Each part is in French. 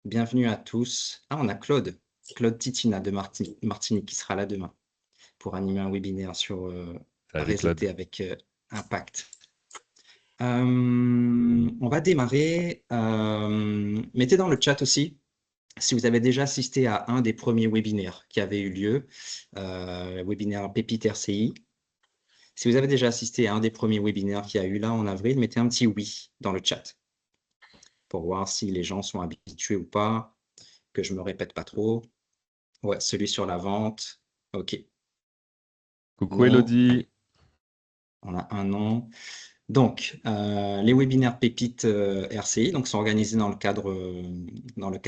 Bienvenue à tous. Ah, on a Claude Titina de Martinique qui sera là demain pour animer un webinaire sur Salut Claude. réseauter avec Impact. On va démarrer. Mettez dans le chat aussi si vous avez déjà assisté à un des premiers webinaires qui avait eu lieu, webinaire Pépite RCI. Si vous avez déjà assisté à un des premiers webinaires qui a eu là en avril, mettez un petit oui dans le chat pour voir si les gens sont habitués ou pas, que je me répète pas trop. Ouais, celui sur la vente. OK. Coucou Non, Elodie. allez, on a un nom. Donc, les webinaires Pépites RCI donc, sont organisés dans le cadre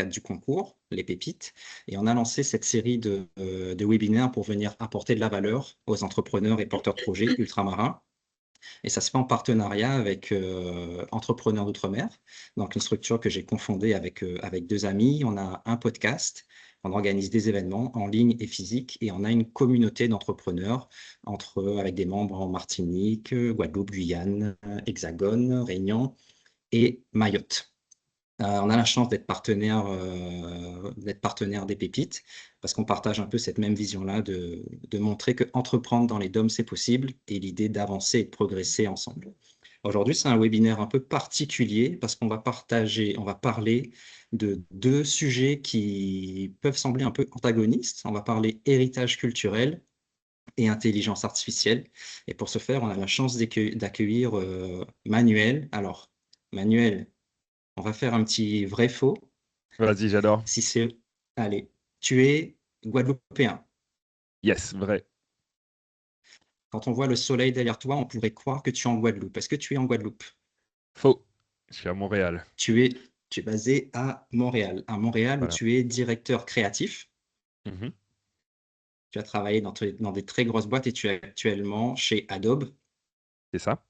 du concours, les Pépites. Et on a lancé cette série de webinaires pour venir apporter de la valeur aux entrepreneurs et porteurs de projets ultramarins. Et ça se fait en partenariat avec Entrepreneurs d'Outre-mer, donc une structure que j'ai confondée avec deux amis. On a un podcast, on organise des événements en ligne et physique, et on a une communauté d'entrepreneurs avec des membres en Martinique, Guadeloupe, Guyane, Hexagone, Réunion et Mayotte. On a la chance d'être partenaire des Pépites, parce qu'on partage un peu cette même vision-là de montrer que entreprendre dans les DOM, c'est possible, et l'idée d'avancer et de progresser ensemble. Aujourd'hui, c'est un webinaire un peu particulier, parce qu'on on va parler de deux sujets qui peuvent sembler un peu antagonistes. On va parler héritage culturel et intelligence artificielle. Et pour ce faire, on a la chance d'accueillir Manuel. Alors, Manuel, on va faire un petit vrai-faux. Vas-y, j'adore. Si c'est... Allez, tu es guadeloupéen. Yes, vrai. Quand on voit le soleil derrière toi, on pourrait croire que tu es en Guadeloupe. Est-ce que tu es en Guadeloupe? Faux. Je suis à Montréal. Tu es, tu es basé à Montréal. À Montréal, où Voilà. tu es directeur créatif. Mhm. Tu as travaillé dans des très grosses boîtes et tu es actuellement chez Adobe. C'est ça?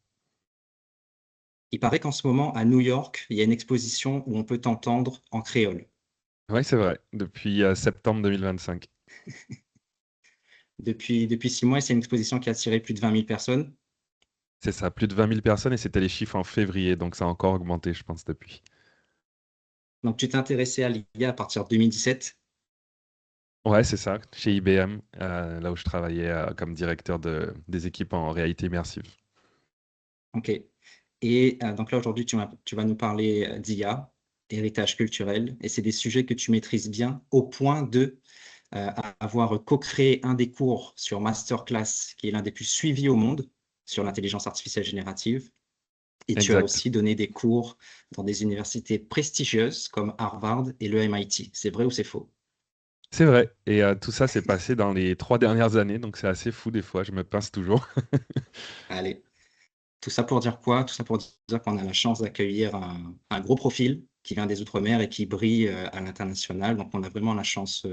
Il paraît qu'en ce moment, à New York, il y a une exposition où on peut t'entendre en créole. Oui, c'est vrai. Depuis septembre 2025. Depuis 6 mois, et c'est une exposition qui a attiré plus de 20 000 personnes. C'est ça, plus de 20 000 personnes et c'était les chiffres en février, donc ça a encore augmenté, je pense, depuis. Donc, tu t'es intéressé à l'IA à partir de 2017. Ouais, c'est ça, chez IBM, là où je travaillais comme directeur des équipes en réalité immersive. OK. Et donc là, aujourd'hui, tu vas nous parler d'IA, héritage culturel, et c'est des sujets que tu maîtrises bien au point de avoir co-créé un des cours sur Masterclass, qui est l'un des plus suivis au monde sur l'intelligence artificielle générative. Et tu as Exact. aussi donné des cours dans des universités prestigieuses comme Harvard et le MIT. C'est vrai ou c'est faux? C'est vrai. Et tout ça s'est passé dans les 3 dernières années, donc c'est assez fou des fois, je me pince toujours. Allez, tout ça pour dire quoi? Tout ça pour dire qu'on a la chance d'accueillir un gros profil qui vient des Outre-mer et qui brille à l'international. Donc, on a vraiment la chance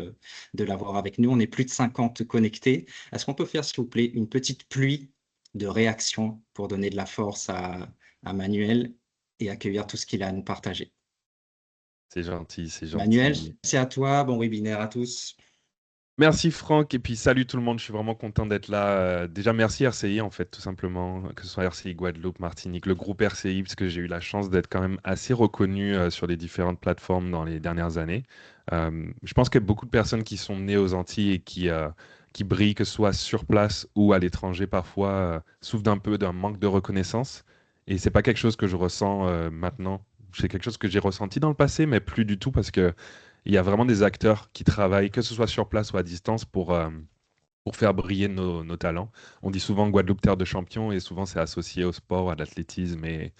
de l'avoir avec nous. On est plus de 50 connectés. Est-ce qu'on peut faire, s'il vous plaît, une petite pluie de réactions pour donner de la force à Manuel et accueillir tout ce qu'il a à nous partager? C'est gentil, c'est Manuel, gentil. c'est à toi. Bon webinaire à tous. Merci Franck, et puis salut tout le monde, je suis vraiment content d'être là. Déjà merci RCI en fait, tout simplement, que ce soit RCI Guadeloupe, Martinique, le groupe RCI, parce que j'ai eu la chance d'être quand même assez reconnu sur les différentes plateformes dans les dernières années. Je pense qu'il y a beaucoup de personnes qui sont nées aux Antilles et qui brillent, que ce soit sur place ou à l'étranger parfois, souffrent d'un peu d'un manque de reconnaissance. Et c'est pas quelque chose que je ressens maintenant. C'est quelque chose que j'ai ressenti dans le passé, mais plus du tout parce que il y a vraiment des acteurs qui travaillent, que ce soit sur place ou à distance, pour faire briller nos talents. On dit souvent Guadeloupe, terre de champions, et souvent c'est associé au sport, à l'athlétisme et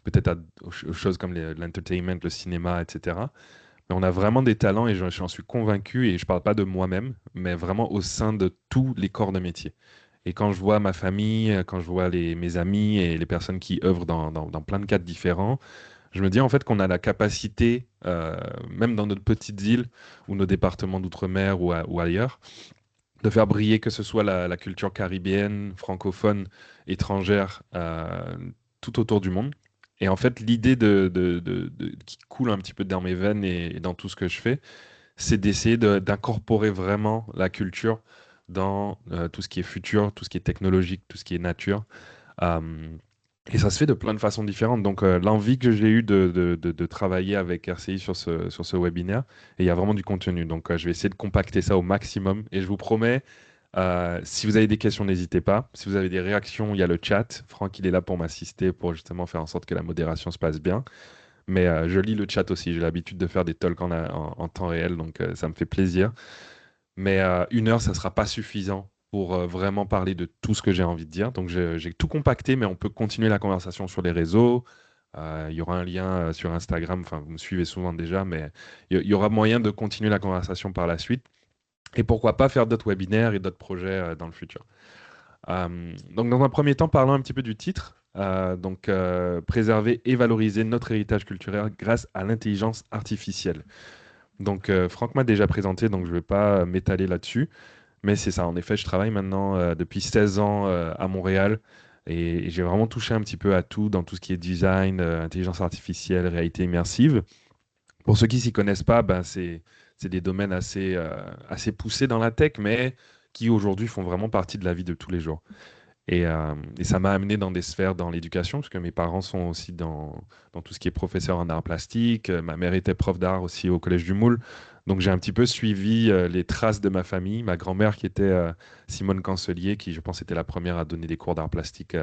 peut-être aux choses comme l'entertainment, le cinéma, etc. Mais on a vraiment des talents et j'en suis convaincu, et je ne parle pas de moi-même, mais vraiment au sein de tous les corps de métier. Et quand je vois ma famille, quand je vois mes amis et les personnes qui œuvrent dans plein de cadres différents, je me dis en fait qu'on a la capacité, même dans notre petite île ou nos départements d'outre-mer ou ailleurs, de faire briller que ce soit la culture caribéenne, francophone, étrangère, tout autour du monde. Et en fait, l'idée qui coule un petit peu dans mes veines et dans tout ce que je fais, c'est d'essayer d'incorporer vraiment la culture dans tout ce qui est futur, tout ce qui est technologique, tout ce qui est nature. Euh, Et ça se fait de plein de façons différentes. Donc, l'envie que j'ai eue de travailler avec RCI sur ce webinaire, et il y a vraiment du contenu. Donc, je vais essayer de compacter ça au maximum. Et je vous promets, si vous avez des questions, n'hésitez pas. Si vous avez des réactions, il y a le chat. Franck, il est là pour m'assister, pour justement faire en sorte que la modération se passe bien. Mais je lis le chat aussi. J'ai l'habitude de faire des talks en temps réel, donc ça me fait plaisir. Mais 1 heure, ça ne sera pas suffisant pour vraiment parler de tout ce que j'ai envie de dire. Donc j'ai tout compacté, mais on peut continuer la conversation sur les réseaux. Il y aura un lien sur Instagram. Enfin, vous me suivez souvent déjà, mais il y aura moyen de continuer la conversation par la suite. Et pourquoi pas faire d'autres webinaires et d'autres projets dans le futur. Donc, dans un premier temps, parlons un petit peu du titre. Préserver et valoriser notre héritage culturel grâce à l'intelligence artificielle. Donc, Franck m'a déjà présenté, donc je ne vais pas m'étaler là-dessus. Mais c'est ça, en effet, je travaille maintenant depuis 16 ans à Montréal et j'ai vraiment touché un petit peu à tout dans tout ce qui est design, intelligence artificielle, réalité immersive. Pour ceux qui s'y connaissent pas, ben c'est des domaines assez poussés dans la tech, mais qui aujourd'hui font vraiment partie de la vie de tous les jours. Et ça m'a amené dans des sphères dans l'éducation, parce que mes parents sont aussi dans tout ce qui est professeur en art plastique. Ma mère était prof d'art aussi au Collège du Moule. Donc j'ai un petit peu suivi les traces de ma famille. Ma grand-mère qui était Simone Cancelier, qui je pense était la première à donner des cours d'art plastique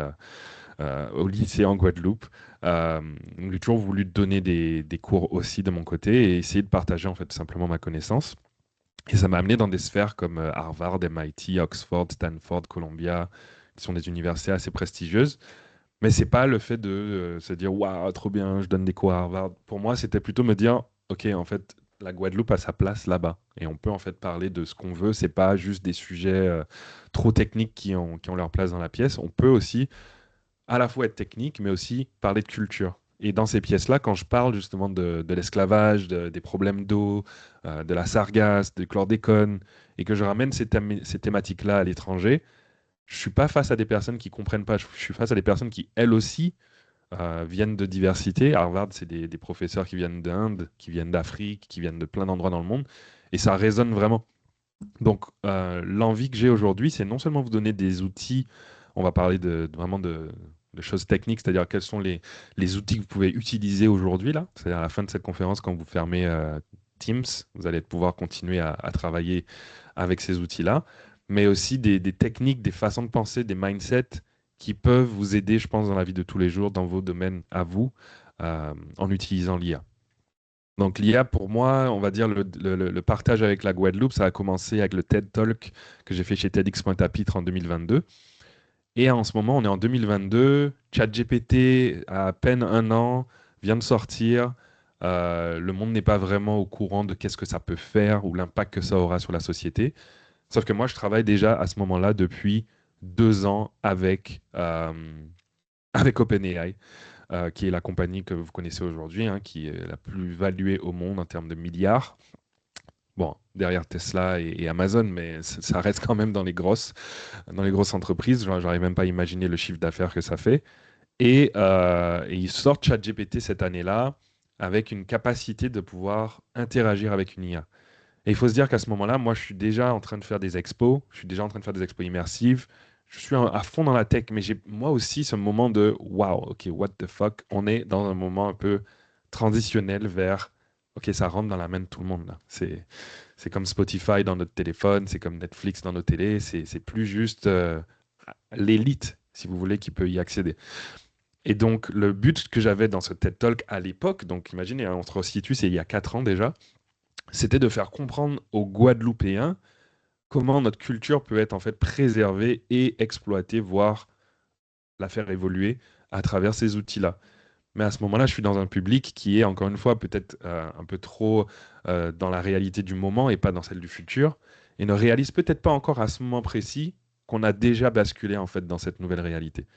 au lycée en Guadeloupe. Donc j'ai toujours voulu donner des cours aussi de mon côté et essayer de partager en fait tout simplement ma connaissance. Et ça m'a amené dans des sphères comme Harvard, MIT, Oxford, Stanford, Columbia, qui sont des universités assez prestigieuses. Mais c'est pas le fait de se dire waouh, trop bien, je donne des cours à Harvard. Pour moi, c'était plutôt me dire ok, en fait, la Guadeloupe a sa place là-bas. Et on peut en fait parler de ce qu'on veut. C'est pas juste des sujets trop techniques qui ont leur place dans la pièce. On peut aussi à la fois être technique, mais aussi parler de culture. Et dans ces pièces-là, quand je parle justement de l'esclavage, des problèmes d'eau, de la sargasse, du chlordécone, et que je ramène ces thématiques-là à l'étranger, je suis pas face à des personnes qui comprennent pas. Je suis face à des personnes qui, elles aussi, viennent de diversité. Harvard, c'est des professeurs qui viennent d'Inde, qui viennent d'Afrique, qui viennent de plein d'endroits dans le monde, et ça résonne vraiment. Donc, l'envie que j'ai aujourd'hui, c'est non seulement vous donner des outils, on va parler vraiment de choses techniques, c'est-à-dire quels sont les outils que vous pouvez utiliser aujourd'hui, là. C'est-à-dire à la fin de cette conférence, quand vous fermez Teams, vous allez pouvoir continuer à travailler avec ces outils-là, mais aussi des techniques, des façons de penser, des mindsets qui peuvent vous aider, je pense, dans la vie de tous les jours, dans vos domaines à vous, en utilisant l'IA. Donc l'IA, pour moi, on va dire le partage avec la Guadeloupe, ça a commencé avec le TED Talk que j'ai fait chez TEDx.à-Pitre en 2022. Et en ce moment, on est en 2022, ChatGPT a à peine 1 an, vient de sortir. Le monde n'est pas vraiment au courant de qu'est-ce que ça peut faire ou l'impact que ça aura sur la société. Sauf que moi, je travaille déjà à ce moment-là depuis 2 ans avec OpenAI, qui est la compagnie que vous connaissez aujourd'hui, hein, qui est la plus valuée au monde en termes de milliards. Bon, derrière Tesla et Amazon, mais ça reste quand même dans les grosses entreprises. J'arrive même pas à imaginer le chiffre d'affaires que ça fait. Et ils sortent ChatGPT cette année-là avec une capacité de pouvoir interagir avec une IA. Et il faut se dire qu'à ce moment-là, moi, je suis déjà en train de faire des expos, je suis déjà en train de faire des expos immersives, je suis à fond dans la tech, mais j'ai moi aussi ce moment de wow, ok, what the fuck, on est dans un moment un peu transitionnel vers ok, ça rentre dans la main de tout le monde là. C'est comme Spotify dans notre téléphone, c'est comme Netflix dans nos télés, c'est plus juste l'élite, si vous voulez, qui peut y accéder. Et donc, le but que j'avais dans ce TED Talk à l'époque, donc imaginez, hein, on se resitue, c'est il y a 4 ans déjà, c'était de faire comprendre aux Guadeloupéens comment notre culture peut être en fait préservée et exploitée, voire la faire évoluer à travers ces outils-là. Mais à ce moment-là, je suis dans un public qui est, encore une fois, peut-être un peu trop dans la réalité du moment et pas dans celle du futur, et ne réalise peut-être pas encore à ce moment précis qu'on a déjà basculé en fait dans cette nouvelle réalité.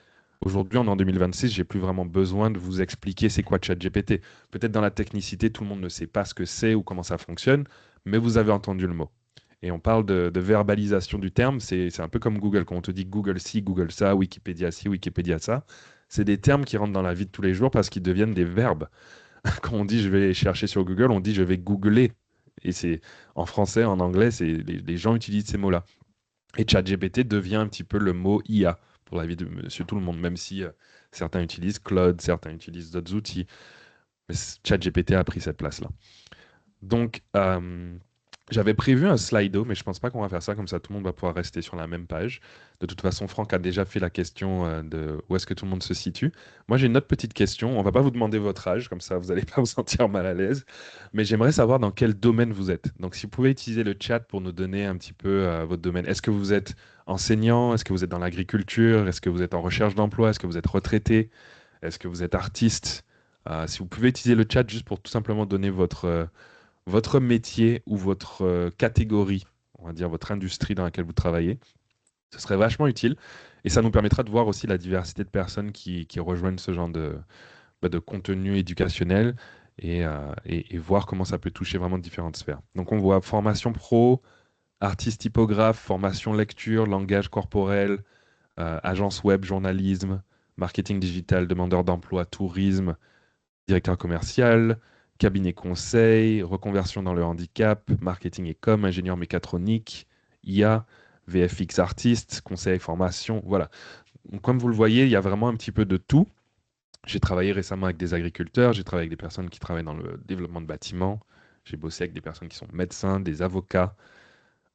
Aujourd'hui, on est en 2026, j'ai plus vraiment besoin de vous expliquer c'est quoi ChatGPT. Peut-être dans la technicité, tout le monde ne sait pas ce que c'est ou comment ça fonctionne, mais vous avez entendu le mot. Et on parle de verbalisation du terme, c'est un peu comme Google, quand on te dit Google ci, Google ça, Wikipédia ci, Wikipédia ça. C'est des termes qui rentrent dans la vie de tous les jours parce qu'ils deviennent des verbes. Quand on dit je vais chercher sur Google, on dit je vais googler. Et c'est en français, en anglais, les gens utilisent ces mots-là. Et ChatGPT devient un petit peu le mot IA pour la vie de monsieur tout le monde, même si certains utilisent Claude, certains utilisent d'autres outils. Mais ChatGPT a pris cette place-là. Donc, j'avais prévu un Slido, mais je pense pas qu'on va faire ça, comme ça tout le monde va pouvoir rester sur la même page. De toute façon, Franck a déjà fait la question de où est-ce que tout le monde se situe. Moi, j'ai une autre petite question. On va pas vous demander votre âge, comme ça vous n'allez pas vous sentir mal à l'aise. Mais j'aimerais savoir dans quel domaine vous êtes. Donc, si vous pouvez utiliser le chat pour nous donner un petit peu votre domaine. Est-ce que vous êtes enseignant? Est-ce que vous êtes dans l'agriculture? Est-ce que vous êtes en recherche d'emploi? Est-ce que vous êtes retraité? Est-ce que vous êtes artiste? Si vous pouvez utiliser le chat juste pour tout simplement donner votre métier ou votre catégorie, on va dire votre industrie dans laquelle vous travaillez, ce serait vachement utile. Et ça nous permettra de voir aussi la diversité de personnes qui rejoignent ce genre de contenu éducationnel et voir comment ça peut toucher vraiment différentes sphères. Donc on voit formation pro, artiste typographe, formation lecture, langage corporel, agence web, journalisme, marketing digital, demandeur d'emploi, tourisme, directeur commercial, cabinet conseil, reconversion dans le handicap, marketing et com, ingénieur mécatronique, IA, VFX artiste, conseil et formation. Voilà. Donc, comme vous le voyez, il y a vraiment un petit peu de tout. J'ai travaillé récemment avec des agriculteurs, j'ai travaillé avec des personnes qui travaillent dans le développement de bâtiments, j'ai bossé avec des personnes qui sont médecins, des avocats.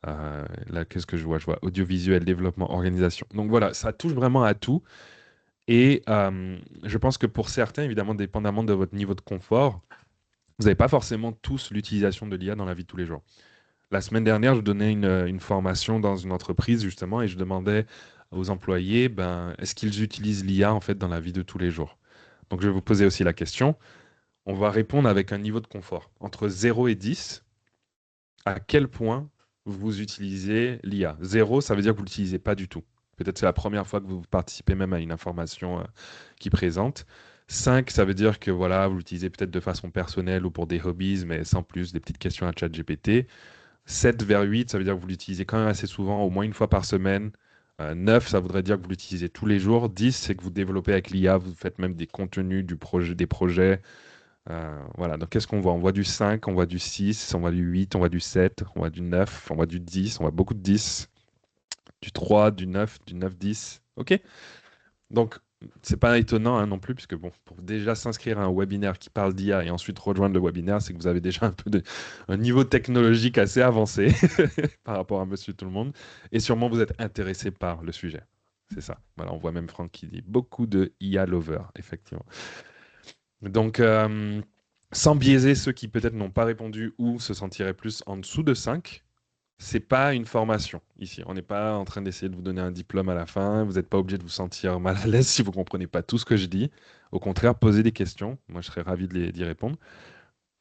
Là, qu'est-ce que je vois? Je vois audiovisuel, développement, organisation. Donc voilà, ça touche vraiment à tout. Et je pense que pour certains, évidemment, dépendamment de votre niveau de confort, vous n'avez pas forcément tous l'utilisation de l'IA dans la vie de tous les jours. La semaine dernière, je donnais une formation dans une entreprise, justement, et je demandais aux employés, ben, est-ce qu'ils utilisent l'IA, en fait, dans la vie de tous les jours? Donc, je vais vous poser aussi la question. On va répondre avec un niveau de confort. Entre 0 et 10, à quel point vous utilisez l'IA? 0, ça veut dire que vous ne l'utilisez pas du tout. Peut-être c'est la première fois que vous participez même à une information qui présente. 5, ça veut dire que voilà, vous l'utilisez peut-être de façon personnelle ou pour des hobbies, mais sans plus, des petites questions à ChatGPT. 7 vers 8, ça veut dire que vous l'utilisez quand même assez souvent, au moins une fois par semaine. 9, ça voudrait dire que vous l'utilisez tous les jours. 10, c'est que vous développez avec l'IA, vous faites même des contenus, des projets. Voilà, donc qu'est-ce qu'on voit? On voit du 5, on voit du 6, on voit du 8, on voit du 7, on voit du 9, on voit du 10, on voit beaucoup de 10, du 3, du 9, 10. OK? Donc, c'est pas étonnant hein, non plus, puisque bon, pour déjà s'inscrire à un webinaire qui parle d'IA et ensuite rejoindre le webinaire, c'est que vous avez déjà un niveau technologique assez avancé par rapport à Monsieur Tout-le-Monde, et sûrement vous êtes intéressé par le sujet. C'est ça. Voilà, on voit même Franck qui dit beaucoup de IA lover, effectivement. Donc, sans biaiser ceux qui peut-être n'ont pas répondu ou se sentiraient plus en dessous de 5, c'est pas une formation ici. On n'est pas en train d'essayer de vous donner un diplôme à la fin. Vous n'êtes pas obligé de vous sentir mal à l'aise si vous comprenez pas tout ce que je dis. Au contraire, posez des questions. Moi, je serais ravi d'y répondre.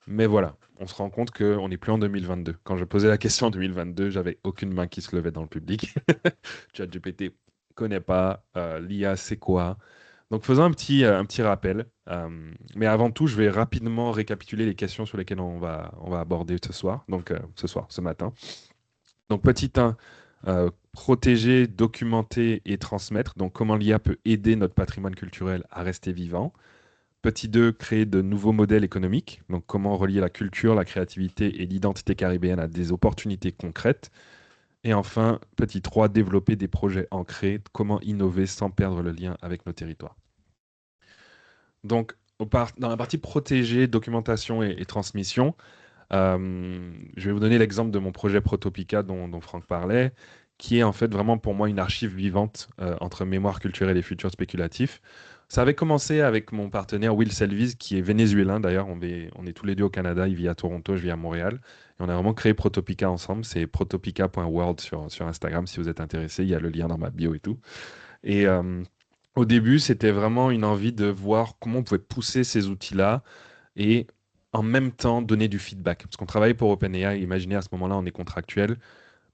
Mais voilà, on se rend compte qu'on n'est plus en 2022. Quand je posais la question en 2022, j'avais aucune main qui se levait dans le public. ChatGPT connaît pas. L'IA, c'est quoi? Donc faisons un petit rappel. Mais avant tout, je vais rapidement récapituler les questions sur lesquelles on va aborder ce soir. Donc ce matin. Donc petit 1, protéger, documenter et transmettre. Donc comment l'IA peut aider notre patrimoine culturel à rester vivant. Petit 2, créer de nouveaux modèles économiques. Donc comment relier la culture, la créativité et l'identité caribéenne à des opportunités concrètes. Et enfin, petit 3, développer des projets ancrés. Comment innover sans perdre le lien avec nos territoires. Donc, dans la partie protégée, documentation et transmission, je vais vous donner l'exemple de mon projet Protopica dont Franck parlait, qui est en fait vraiment pour moi une archive vivante entre mémoire culturelle et futur spéculatif. Ça avait commencé avec mon partenaire Will Selviz, qui est vénézuélien d'ailleurs. On est tous les deux au Canada, il vit à Toronto, je vis à Montréal. Et on a vraiment créé Protopica ensemble. C'est protopica.world sur Instagram si vous êtes intéressé. Il y a le lien dans ma bio et tout. Et au début, c'était vraiment une envie de voir comment on pouvait pousser ces outils-là et en même temps donner du feedback. Parce qu'on travaille pour OpenAI, imaginez à ce moment-là, on est contractuel.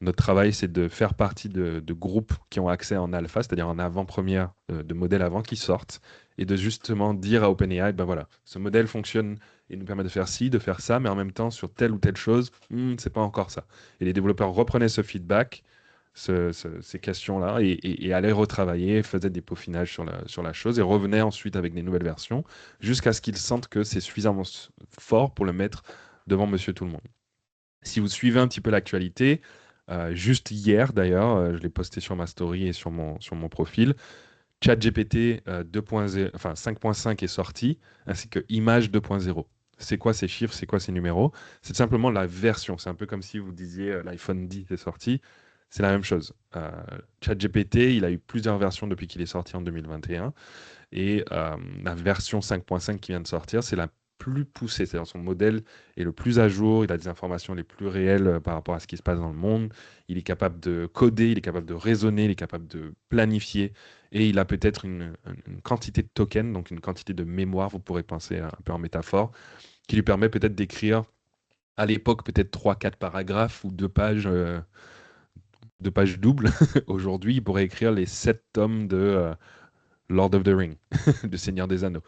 Notre travail, c'est de faire partie de groupes qui ont accès en alpha, c'est-à-dire en avant-première de modèles avant qu'ils sortent, et de justement dire à OpenAI, ben voilà, ce modèle fonctionne et nous permet de faire ci, de faire ça, mais en même temps, sur telle ou telle chose, c'est pas encore ça. Et les développeurs reprenaient ce feedback, ces questions-là, et allaient retravailler, faisaient des peaufinages sur la chose, et revenaient ensuite avec des nouvelles versions, jusqu'à ce qu'ils sentent que c'est suffisamment fort pour le mettre devant Monsieur Tout-le-Monde. Si vous suivez un petit peu l'actualité, juste hier d'ailleurs, je l'ai posté sur ma story et sur mon profil, ChatGPT 2.0, enfin 5.5 est sorti, ainsi que Image 2.0. C'est quoi ces chiffres, c'est quoi ces numéros? C'est simplement la version. C'est un peu comme si vous disiez l'iPhone 10 est sorti. C'est la même chose. ChatGPT, il a eu plusieurs versions depuis qu'il est sorti en 2021. Et la version 5.5 qui vient de sortir, c'est la plus poussée. C'est-à-dire son modèle est le plus à jour, il a des informations les plus réelles par rapport à ce qui se passe dans le monde. Il est capable de coder, il est capable de raisonner, il est capable de planifier. Et il a peut-être une quantité de tokens, donc une quantité de mémoire, vous pourrez penser un peu en métaphore, qui lui permet peut-être d'écrire à l'époque peut-être trois quatre paragraphes ou deux pages doubles. Aujourd'hui, il pourrait écrire les 7 tomes de Lord of the Ring, de Seigneur des Anneaux,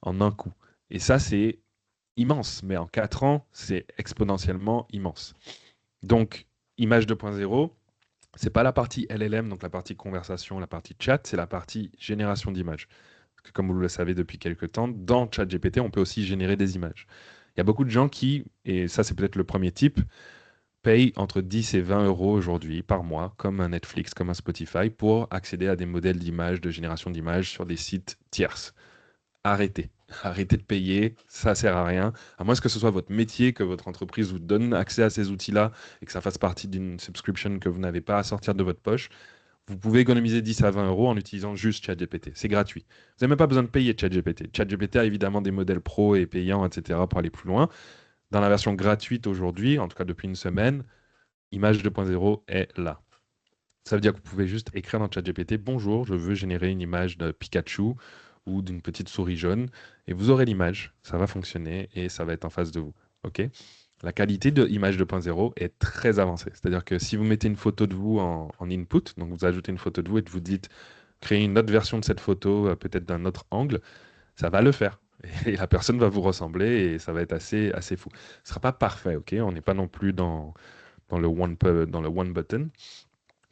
en un coup. Et ça, c'est immense, mais en 4 ans, c'est exponentiellement immense. Donc, Image 2.0, c'est pas la partie LLM, donc la partie conversation, la partie chat, c'est la partie génération d'images. Parce que comme vous le savez depuis quelques temps, dans ChatGPT, on peut aussi générer des images. Il y a beaucoup de gens qui, et ça c'est peut-être le premier type, payent entre 10 et 20 euros aujourd'hui par mois, comme un Netflix, comme un Spotify, pour accéder à des modèles d'images, de génération d'images sur des sites tierces. Arrêtez. Arrêtez de payer, ça sert à rien. À moins que ce soit votre métier, que votre entreprise vous donne accès à ces outils-là et que ça fasse partie d'une subscription que vous n'avez pas à sortir de votre poche, vous pouvez économiser 10 à 20 euros en utilisant juste ChatGPT. C'est gratuit. Vous n'avez même pas besoin de payer ChatGPT. ChatGPT a évidemment des modèles pro et payants, etc. pour aller plus loin. Dans la version gratuite aujourd'hui, en tout cas depuis une semaine, Image 2.0 est là. Ça veut dire que vous pouvez juste écrire dans ChatGPT, bonjour, je veux générer une image de Pikachu ou d'une petite souris jaune, et vous aurez l'image, ça va fonctionner et ça va être en face de vous. OK? La qualité de Image 2.0 est très avancée. C'est-à-dire que si vous mettez une photo de vous en input, donc vous ajoutez une photo de vous et vous dites créer une autre version de cette photo, peut-être d'un autre angle, ça va le faire. Et la personne va vous ressembler et ça va être assez fou. Ce ne sera pas parfait, ok? On n'est pas non plus dans le one button.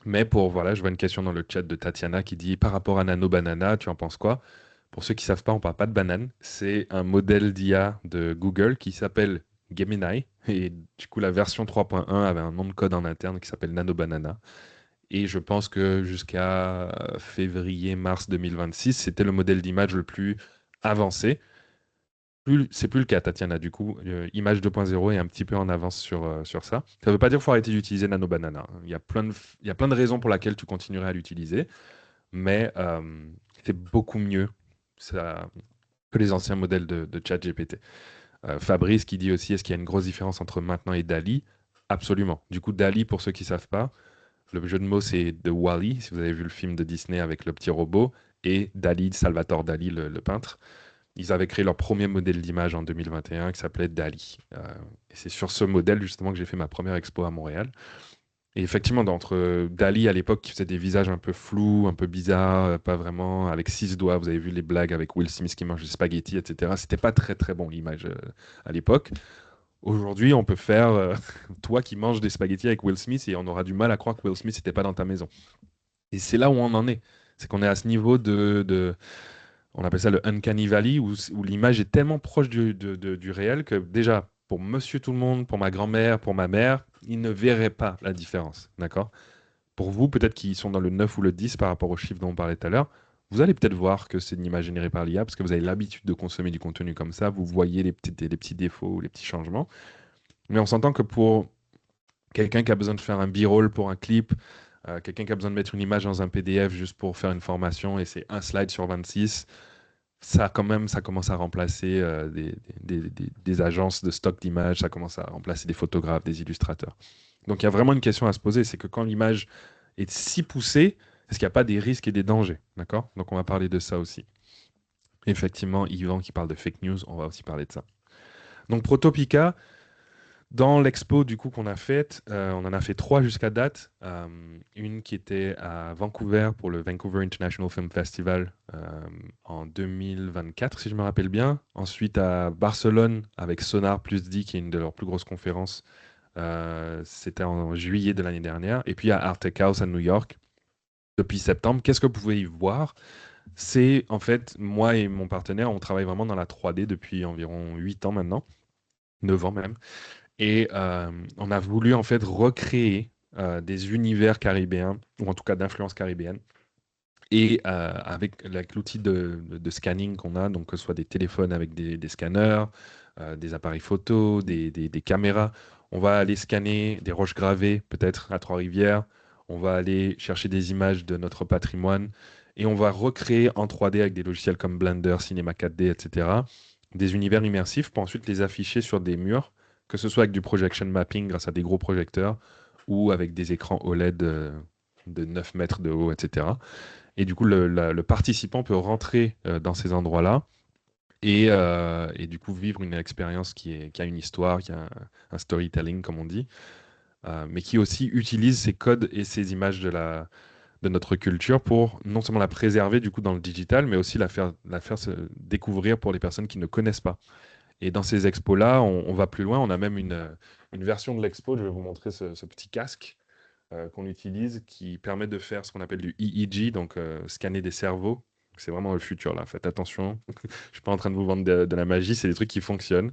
Mais voilà, je vois une question dans le chat de Tatiana qui dit par rapport à Nano Banana, tu en penses quoi? Pour ceux qui ne savent pas, on ne parle pas de banane. C'est un modèle d'IA de Google qui s'appelle Gemini. Et du coup, la version 3.1 avait un nom de code en interne qui s'appelle Nano Banana. Et je pense que jusqu'à février-mars 2026, c'était le modèle d'image le plus avancé. C'est plus le cas, Tatiana. Du coup, Image 2.0 est un petit peu en avance sur ça. Ça ne veut pas dire qu'il faut arrêter d'utiliser Nano Banana. Il y a plein de raisons pour lesquelles tu continuerais à l'utiliser, mais c'est beaucoup mieux ça, que les anciens modèles de ChatGPT. Fabrice qui dit aussi, est-ce qu'il y a une grosse différence entre maintenant et Dali? Absolument. Du coup, Dali, pour ceux qui ne savent pas, le jeu de mots, c'est de Wall-E, si vous avez vu le film de Disney avec le petit robot, et Dali, Salvatore Dali, le peintre. Ils avaient créé leur premier modèle d'image en 2021 qui s'appelait Dali. Et c'est sur ce modèle justement que j'ai fait ma première expo à Montréal. Et effectivement, d'entre Dali à l'époque qui faisait des visages un peu flous, un peu bizarres, pas vraiment, avec 6 doigts, vous avez vu les blagues avec Will Smith qui mange des spaghettis, etc. C'était pas très très bon l'image à l'époque. Aujourd'hui, on peut faire toi qui manges des spaghettis avec Will Smith et on aura du mal à croire que Will Smith n'était pas dans ta maison. Et c'est là où on en est. C'est qu'on est à ce niveau on appelle ça le uncanny valley, où l'image est tellement proche du réel que déjà, pour monsieur tout le monde, pour ma grand-mère, pour ma mère, ils ne verraient pas la différence. D'accord? Pour vous, peut-être qu'ils sont dans le 9 ou le 10 par rapport aux chiffres dont on parlait tout à l'heure, vous allez peut-être voir que c'est une image générée par l'IA parce que vous avez l'habitude de consommer du contenu comme ça, vous voyez les petits défauts, les petits changements. Mais on s'entend que pour quelqu'un qui a besoin de faire un b-roll pour un clip, quelqu'un qui a besoin de mettre une image dans un PDF juste pour faire une formation et c'est un slide sur 26, ça quand même, ça commence à remplacer des agences de stock d'images, ça commence à remplacer des photographes, des illustrateurs. Donc il y a vraiment une question à se poser, c'est que quand l'image est si poussée, est-ce qu'il n'y a pas des risques et des dangers? D'accord? Donc on va parler de ça aussi. Effectivement, Yvan qui parle de fake news, on va aussi parler de ça. Donc Protopika, dans l'expo du coup qu'on a faite, on en a fait 3 jusqu'à date. Une qui était à Vancouver pour le Vancouver International Film Festival en 2024, si je me rappelle bien. Ensuite à Barcelone avec Sonar Plus D, qui est une de leurs plus grosses conférences. C'était en juillet de l'année dernière. Et puis à Art Tech House à New York depuis septembre. Qu'est-ce que vous pouvez y voir? C'est en fait, moi et mon partenaire, on travaille vraiment dans la 3D depuis environ 8 ans maintenant, 9 ans même. Et on a voulu en fait recréer des univers caribéens, ou en tout cas d'influence caribéenne. Et avec l'outil de scanning qu'on a, donc que ce soit des téléphones avec des scanners, des appareils photo, des caméras, on va aller scanner des roches gravées, peut-être à Trois-Rivières. On va aller chercher des images de notre patrimoine et on va recréer en 3D avec des logiciels comme Blender, Cinema 4D, etc., des univers immersifs pour ensuite les afficher sur des murs, que ce soit avec du projection mapping grâce à des gros projecteurs ou avec des écrans OLED de 9 mètres de haut, etc. Et du coup, le participant peut rentrer dans ces endroits-là et du coup vivre une expérience qui a une histoire, qui a un storytelling, comme on dit, mais qui aussi utilise ces codes et ces images de notre culture pour non seulement la préserver du coup dans le digital, mais aussi la faire se découvrir pour les personnes qui ne connaissent pas. Et dans ces expos-là, on va plus loin. On a même une version de l'expo. Je vais vous montrer ce petit casque qu'on utilise qui permet de faire ce qu'on appelle du EEG, donc scanner des cerveaux. C'est vraiment le futur là. Faites attention. Je ne suis pas en train de vous vendre de la magie. C'est des trucs qui fonctionnent.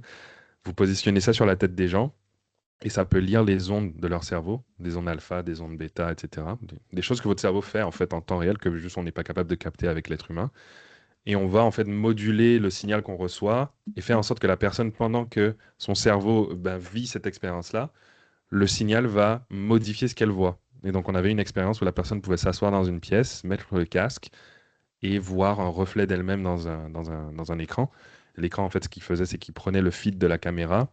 Vous positionnez ça sur la tête des gens et ça peut lire les ondes de leur cerveau, des ondes alpha, des ondes bêta, etc. Des choses que votre cerveau fait en fait en temps réel que juste on n'est pas capable de capter avec l'être humain. Et on va en fait moduler le signal qu'on reçoit et faire en sorte que la personne, pendant que son cerveau vit cette expérience-là, le signal va modifier ce qu'elle voit. Et donc, on avait une expérience où la personne pouvait s'asseoir dans une pièce, mettre le casque et voir un reflet d'elle-même dans un écran. L'écran, en fait, ce qu'il faisait, c'est qu'il prenait le feed de la caméra,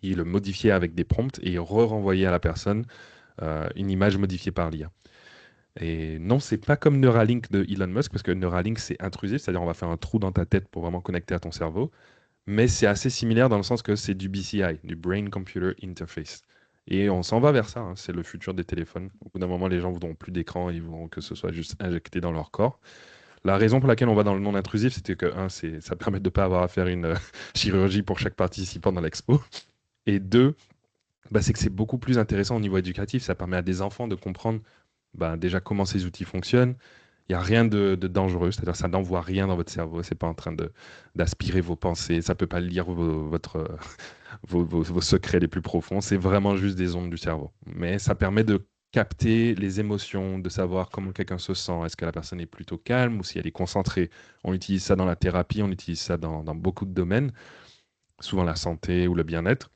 il le modifiait avec des prompts et il renvoyait à la personne une image modifiée par l'IA. Et non, c'est pas comme Neuralink de Elon Musk, parce que Neuralink, c'est intrusif, c'est-à-dire on va faire un trou dans ta tête pour vraiment connecter à ton cerveau. Mais c'est assez similaire dans le sens que c'est du BCI, du Brain Computer Interface. Et on s'en va vers ça, hein, c'est le futur des téléphones. Au bout d'un moment, les gens voudront plus d'écran, ils voudront que ce soit juste injecté dans leur corps. La raison pour laquelle on va dans le non intrusif, c'était que, un, ça permet de ne pas avoir à faire une chirurgie pour chaque participant dans l'expo. Et deux, c'est que c'est beaucoup plus intéressant au niveau éducatif. Ça permet à des enfants de comprendre déjà comment ces outils fonctionnent. Il n'y a rien de dangereux, c'est-à-dire ça n'envoie rien dans votre cerveau, c'est pas en train d'aspirer vos pensées, ça peut pas lire vos secrets les plus profonds, c'est vraiment juste des ondes du cerveau. Mais ça permet de capter les émotions, de savoir comment quelqu'un se sent, est-ce que la personne est plutôt calme ou si elle est concentrée. On utilise ça dans la thérapie, on utilise ça dans beaucoup de domaines, souvent la santé ou le bien-être.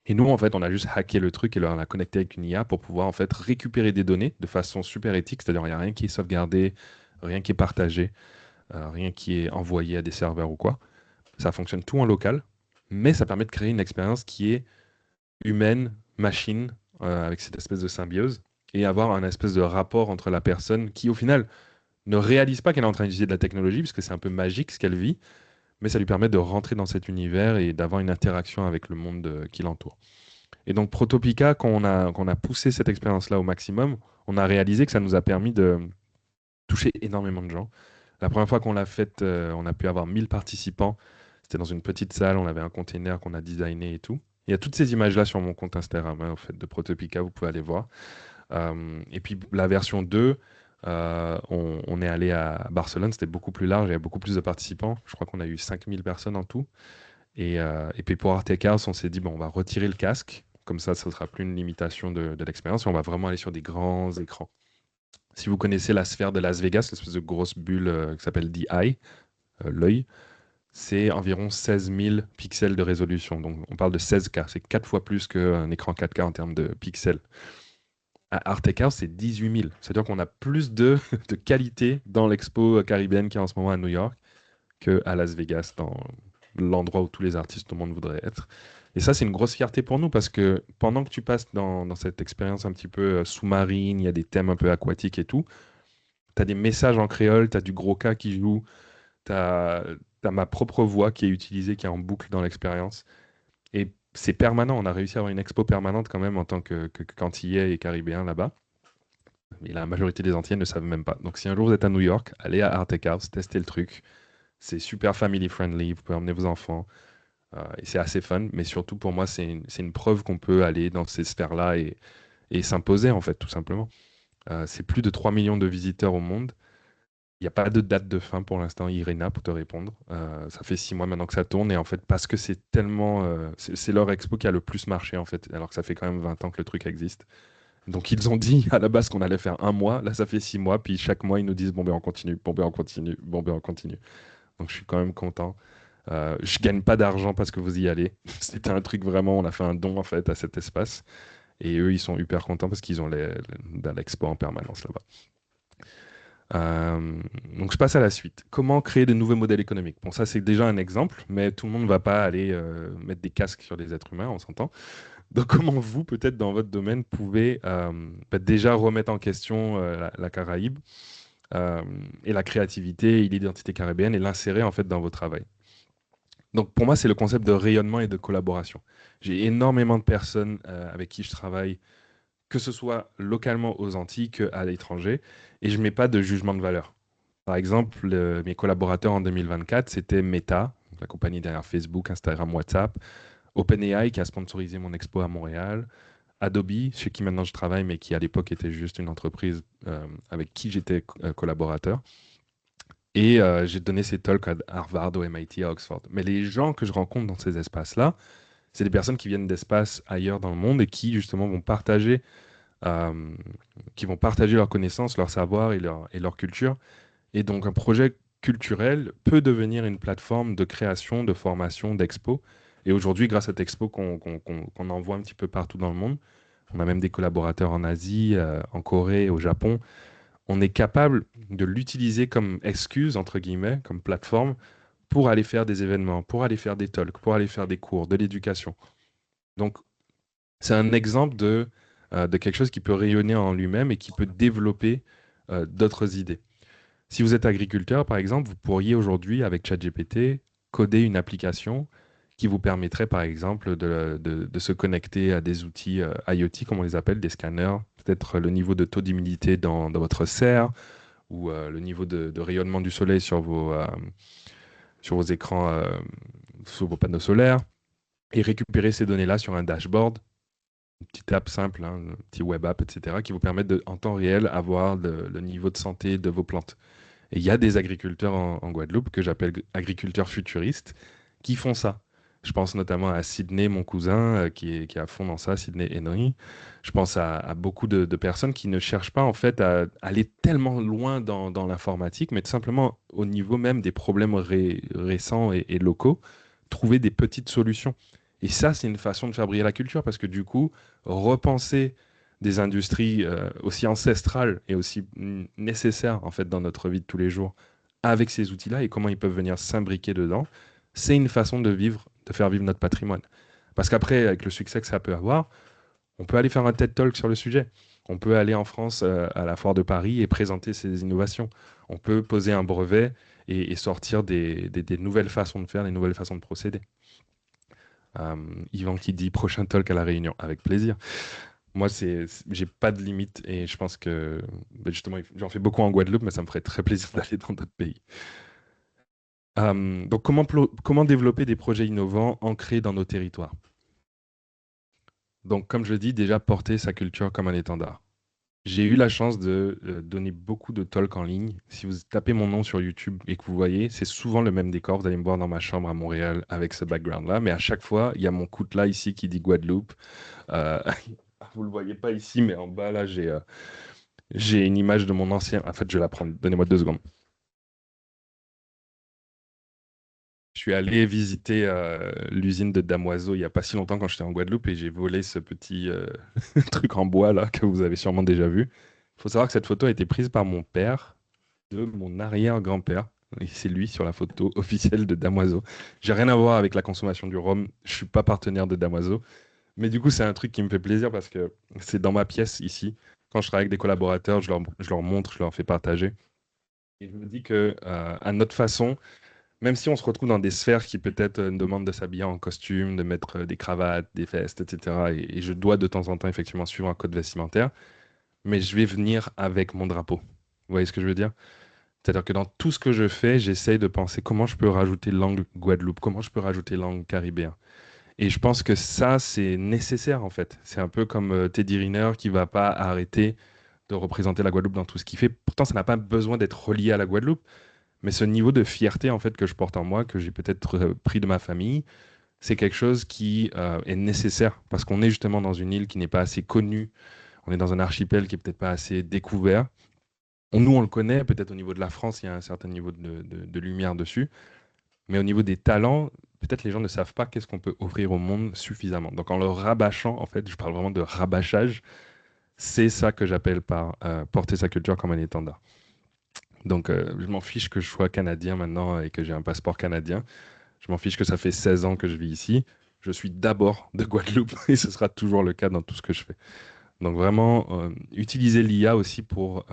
Et nous, en fait, on a juste hacké le truc et on l'a connecté avec une IA pour pouvoir en fait récupérer des données de façon super éthique, c'est-à-dire il n'y a rien qui est sauvegardé, rien qui est partagé, rien qui est envoyé à des serveurs ou quoi. Ça fonctionne tout en local, mais ça permet de créer une expérience qui est humaine, machine, avec cette espèce de symbiose, et avoir un espèce de rapport entre la personne qui, au final, ne réalise pas qu'elle est en train d'utiliser de la technologie, puisque c'est un peu magique ce qu'elle vit, mais ça lui permet de rentrer dans cet univers et d'avoir une interaction avec le monde qui l'entoure. Et donc Protopica, quand on a poussé cette expérience-là au maximum, on a réalisé que ça nous a permis de toucher énormément de gens. La première fois qu'on l'a faite, on a pu avoir 1000 participants. C'était dans une petite salle, on avait un container qu'on a designé et tout. Il y a toutes ces images-là sur mon compte Instagram, hein, au fait, de Protopica, vous pouvez aller voir. Et puis la version 2, on est allé à Barcelone, c'était beaucoup plus large, il y a beaucoup plus de participants. Je crois qu'on a eu 5000 personnes en tout. Et puis pour Arte Chaos, on s'est dit, bon, on va retirer le casque, comme ça, ne sera plus une limitation de l'expérience, et on va vraiment aller sur des grands écrans. Si vous connaissez la sphère de Las Vegas, l'espèce de grosse bulle qui s'appelle The Eye, l'œil, c'est environ 16 000 pixels de résolution. Donc on parle de 16K, c'est 4 fois plus qu'un écran 4K en termes de pixels. À Arte Chaos, c'est 18 000. C'est-à-dire qu'on a plus de qualité dans l'expo caribéenne qui est en ce moment à New York qu'à Las Vegas, dans l'endroit où tous les artistes au monde voudraient être. Et ça, c'est une grosse fierté pour nous parce que pendant que tu passes dans cette expérience un petit peu sous-marine, il y a des thèmes un peu aquatiques et tout, tu as des messages en créole, tu as du gros cas qui joue, tu as ma propre voix qui est utilisée, qui est en boucle dans l'expérience. Et c'est permanent, on a réussi à avoir une expo permanente quand même en tant que Antillais et Caribéen là-bas. Et la majorité des Antillais ne savent même pas. Donc si un jour vous êtes à New York, allez à Art House, testez le truc. C'est super family friendly, vous pouvez emmener vos enfants. Et c'est assez fun, mais surtout pour moi, c'est une preuve qu'on peut aller dans ces sphères-là et s'imposer, en fait, tout simplement. C'est plus de 3 millions de visiteurs au monde. Il n'y a pas de date de fin pour l'instant, Irina, pour te répondre. Ça fait 6 mois maintenant que ça tourne, et en fait, parce que c'est tellement. C'est leur expo qui a le plus marché, en fait, alors que ça fait quand même 20 ans que le truc existe. Donc ils ont dit à la base qu'on allait faire un mois, là ça fait 6 mois, puis chaque mois ils nous disent bon ben on continue, bon ben on continue, bon ben on continue. Donc je suis quand même content. Je gagne pas d'argent parce que vous y allez. C'était un truc vraiment, on a fait un don en fait à cet espace. Et eux ils sont hyper contents parce qu'ils ont de l'expo en permanence là-bas. Euh, donc je passe à la suite. Comment créer de nouveaux modèles économiques? Bon, ça c'est déjà un exemple, mais tout le monde ne va pas aller mettre des casques sur des êtres humains, on s'entend. Donc comment vous, peut-être dans votre domaine, pouvez déjà remettre en question la Caraïbe euh, et la créativité et l'identité caribéenne et l'insérer en fait dans vos travail. Donc pour moi, c'est le concept de rayonnement et de collaboration. J'ai énormément de personnes avec qui je travaille, que ce soit localement aux Antilles qu'à l'étranger, et je ne mets pas de jugement de valeur. Par exemple, mes collaborateurs en 2024, c'était Meta, la compagnie derrière Facebook, Instagram, WhatsApp, OpenAI qui a sponsorisé mon expo à Montréal, Adobe, chez qui maintenant je travaille, mais qui à l'époque était juste une entreprise avec qui j'étais collaborateur. Et j'ai donné ces talks à Harvard, au MIT, à Oxford. Mais les gens que je rencontre dans ces espaces-là, c'est des personnes qui viennent d'espaces ailleurs dans le monde et qui justement euh, vont partager leurs connaissances, leur savoir et leur culture. Et donc un projet culturel peut devenir une plateforme de création, de formation, d'expo. Et aujourd'hui, grâce à cette expo qu'on envoie un petit peu partout dans le monde, on a même des collaborateurs en Asie, en Corée, au Japon. On est capable de l'utiliser comme excuse, entre guillemets, comme plateforme, pour aller faire des événements, pour aller faire des talks, pour aller faire des cours, de l'éducation. Donc, c'est un exemple de quelque chose qui peut rayonner en lui-même et qui peut développer d'autres idées. Si vous êtes agriculteur, par exemple, vous pourriez aujourd'hui, avec ChatGPT, coder une application qui vous permettrait, par exemple, de se connecter à des outils IoT, comme on les appelle, des scanners, peut-être le niveau de taux d'humidité dans votre serre ou le niveau de rayonnement du soleil sur vos écrans, sur vos panneaux solaires, et récupérer ces données-là sur un dashboard, une petite app simple, hein, un petit web app, etc., qui vous permettent de, en temps réel, avoir le niveau de santé de vos plantes. Et il y a des agriculteurs en Guadeloupe que j'appelle agriculteurs futuristes qui font ça. Je pense notamment à Sydney, mon cousin, qui est à fond dans ça, Sydney Henry. Je pense à beaucoup de personnes qui ne cherchent pas en fait à aller tellement loin dans l'informatique, mais tout simplement au niveau même des problèmes récents et locaux, trouver des petites solutions. Et ça, c'est une façon de faire briller la culture parce que du coup, repenser des industries aussi ancestrales et aussi nécessaires en fait dans notre vie de tous les jours avec ces outils-là et comment ils peuvent venir s'imbriquer dedans, c'est une façon de vivre, de faire vivre notre patrimoine. Parce qu'après, avec le succès que ça peut avoir, on peut aller faire un TED Talk sur le sujet. On peut aller en France à la foire de Paris et présenter ces innovations. On peut poser un brevet et sortir des nouvelles façons de faire, des nouvelles façons de procéder. Yvan qui dit prochain talk à la Réunion, avec plaisir. Moi, j'ai pas de limite et je pense que justement, j'en fais beaucoup en Guadeloupe, mais ça me ferait très plaisir d'aller dans d'autres pays. Donc, comment développer des projets innovants ancrés dans nos territoires? Donc, comme je le dis, déjà porter sa culture comme un étendard. J'ai eu la chance de donner beaucoup de talks en ligne. Si vous tapez mon nom sur YouTube et que vous voyez, c'est souvent le même décor. Vous allez me voir dans ma chambre à Montréal avec ce background-là. Mais à chaque fois, il y a mon coutelas ici qui dit Guadeloupe. Euh, vous le voyez pas ici, mais en bas, là, j'ai une image de mon ancien. En fait, je vais la prendre. Donnez-moi 2 secondes. Je suis allé visiter l'usine de Damoiseau il n'y a pas si longtemps quand j'étais en Guadeloupe et j'ai volé ce petit truc en bois là que vous avez sûrement déjà vu. Il faut savoir que cette photo a été prise par mon père de mon arrière-grand-père. Et c'est lui sur la photo officielle de Damoiseau. J'ai rien à voir avec la consommation du rhum. Je suis pas partenaire de Damoiseau. Mais du coup, c'est un truc qui me fait plaisir parce que c'est dans ma pièce ici. Quand je travaille avec des collaborateurs, je leur montre, je leur fais partager. Et je me dis que à notre façon, même si on se retrouve dans des sphères qui peut-être nous demandent de s'habiller en costume, de mettre des cravates, des vestes, etc. Et je dois de temps en temps effectivement suivre un code vestimentaire, mais je vais venir avec mon drapeau. Vous voyez ce que je veux dire? C'est-à-dire que dans tout ce que je fais, j'essaye de penser comment je peux rajouter l'angle Guadeloupe, comment je peux rajouter l'angle caribéen. Et je pense que ça, c'est nécessaire en fait. C'est un peu comme Teddy Riner qui va pas arrêter de représenter la Guadeloupe dans tout ce qu'il fait. Pourtant, ça n'a pas besoin d'être relié à la Guadeloupe. Mais ce niveau de fierté en fait que je porte en moi, que j'ai peut-être pris de ma famille, c'est quelque chose qui est nécessaire parce qu'on est justement dans une île qui n'est pas assez connue. on est dans un archipel qui est peut-être pas assez découvert. Nous, on le connaît, peut-être au niveau de la France, il y a un certain niveau de lumière dessus, mais au niveau des talents, peut-être les gens ne savent pas qu'est-ce qu'on peut offrir au monde suffisamment. Donc en le rabâchant, en fait, je parle vraiment de rabâchage, c'est ça que j'appelle par porter sa culture comme un étendard. Donc je m'en fiche que je sois canadien maintenant et que j'ai un passeport canadien. Je m'en fiche que ça fait 16 ans que je vis ici. Je suis d'abord de Guadeloupe et ce sera toujours le cas dans tout ce que je fais. Donc vraiment, utiliser l'IA aussi pour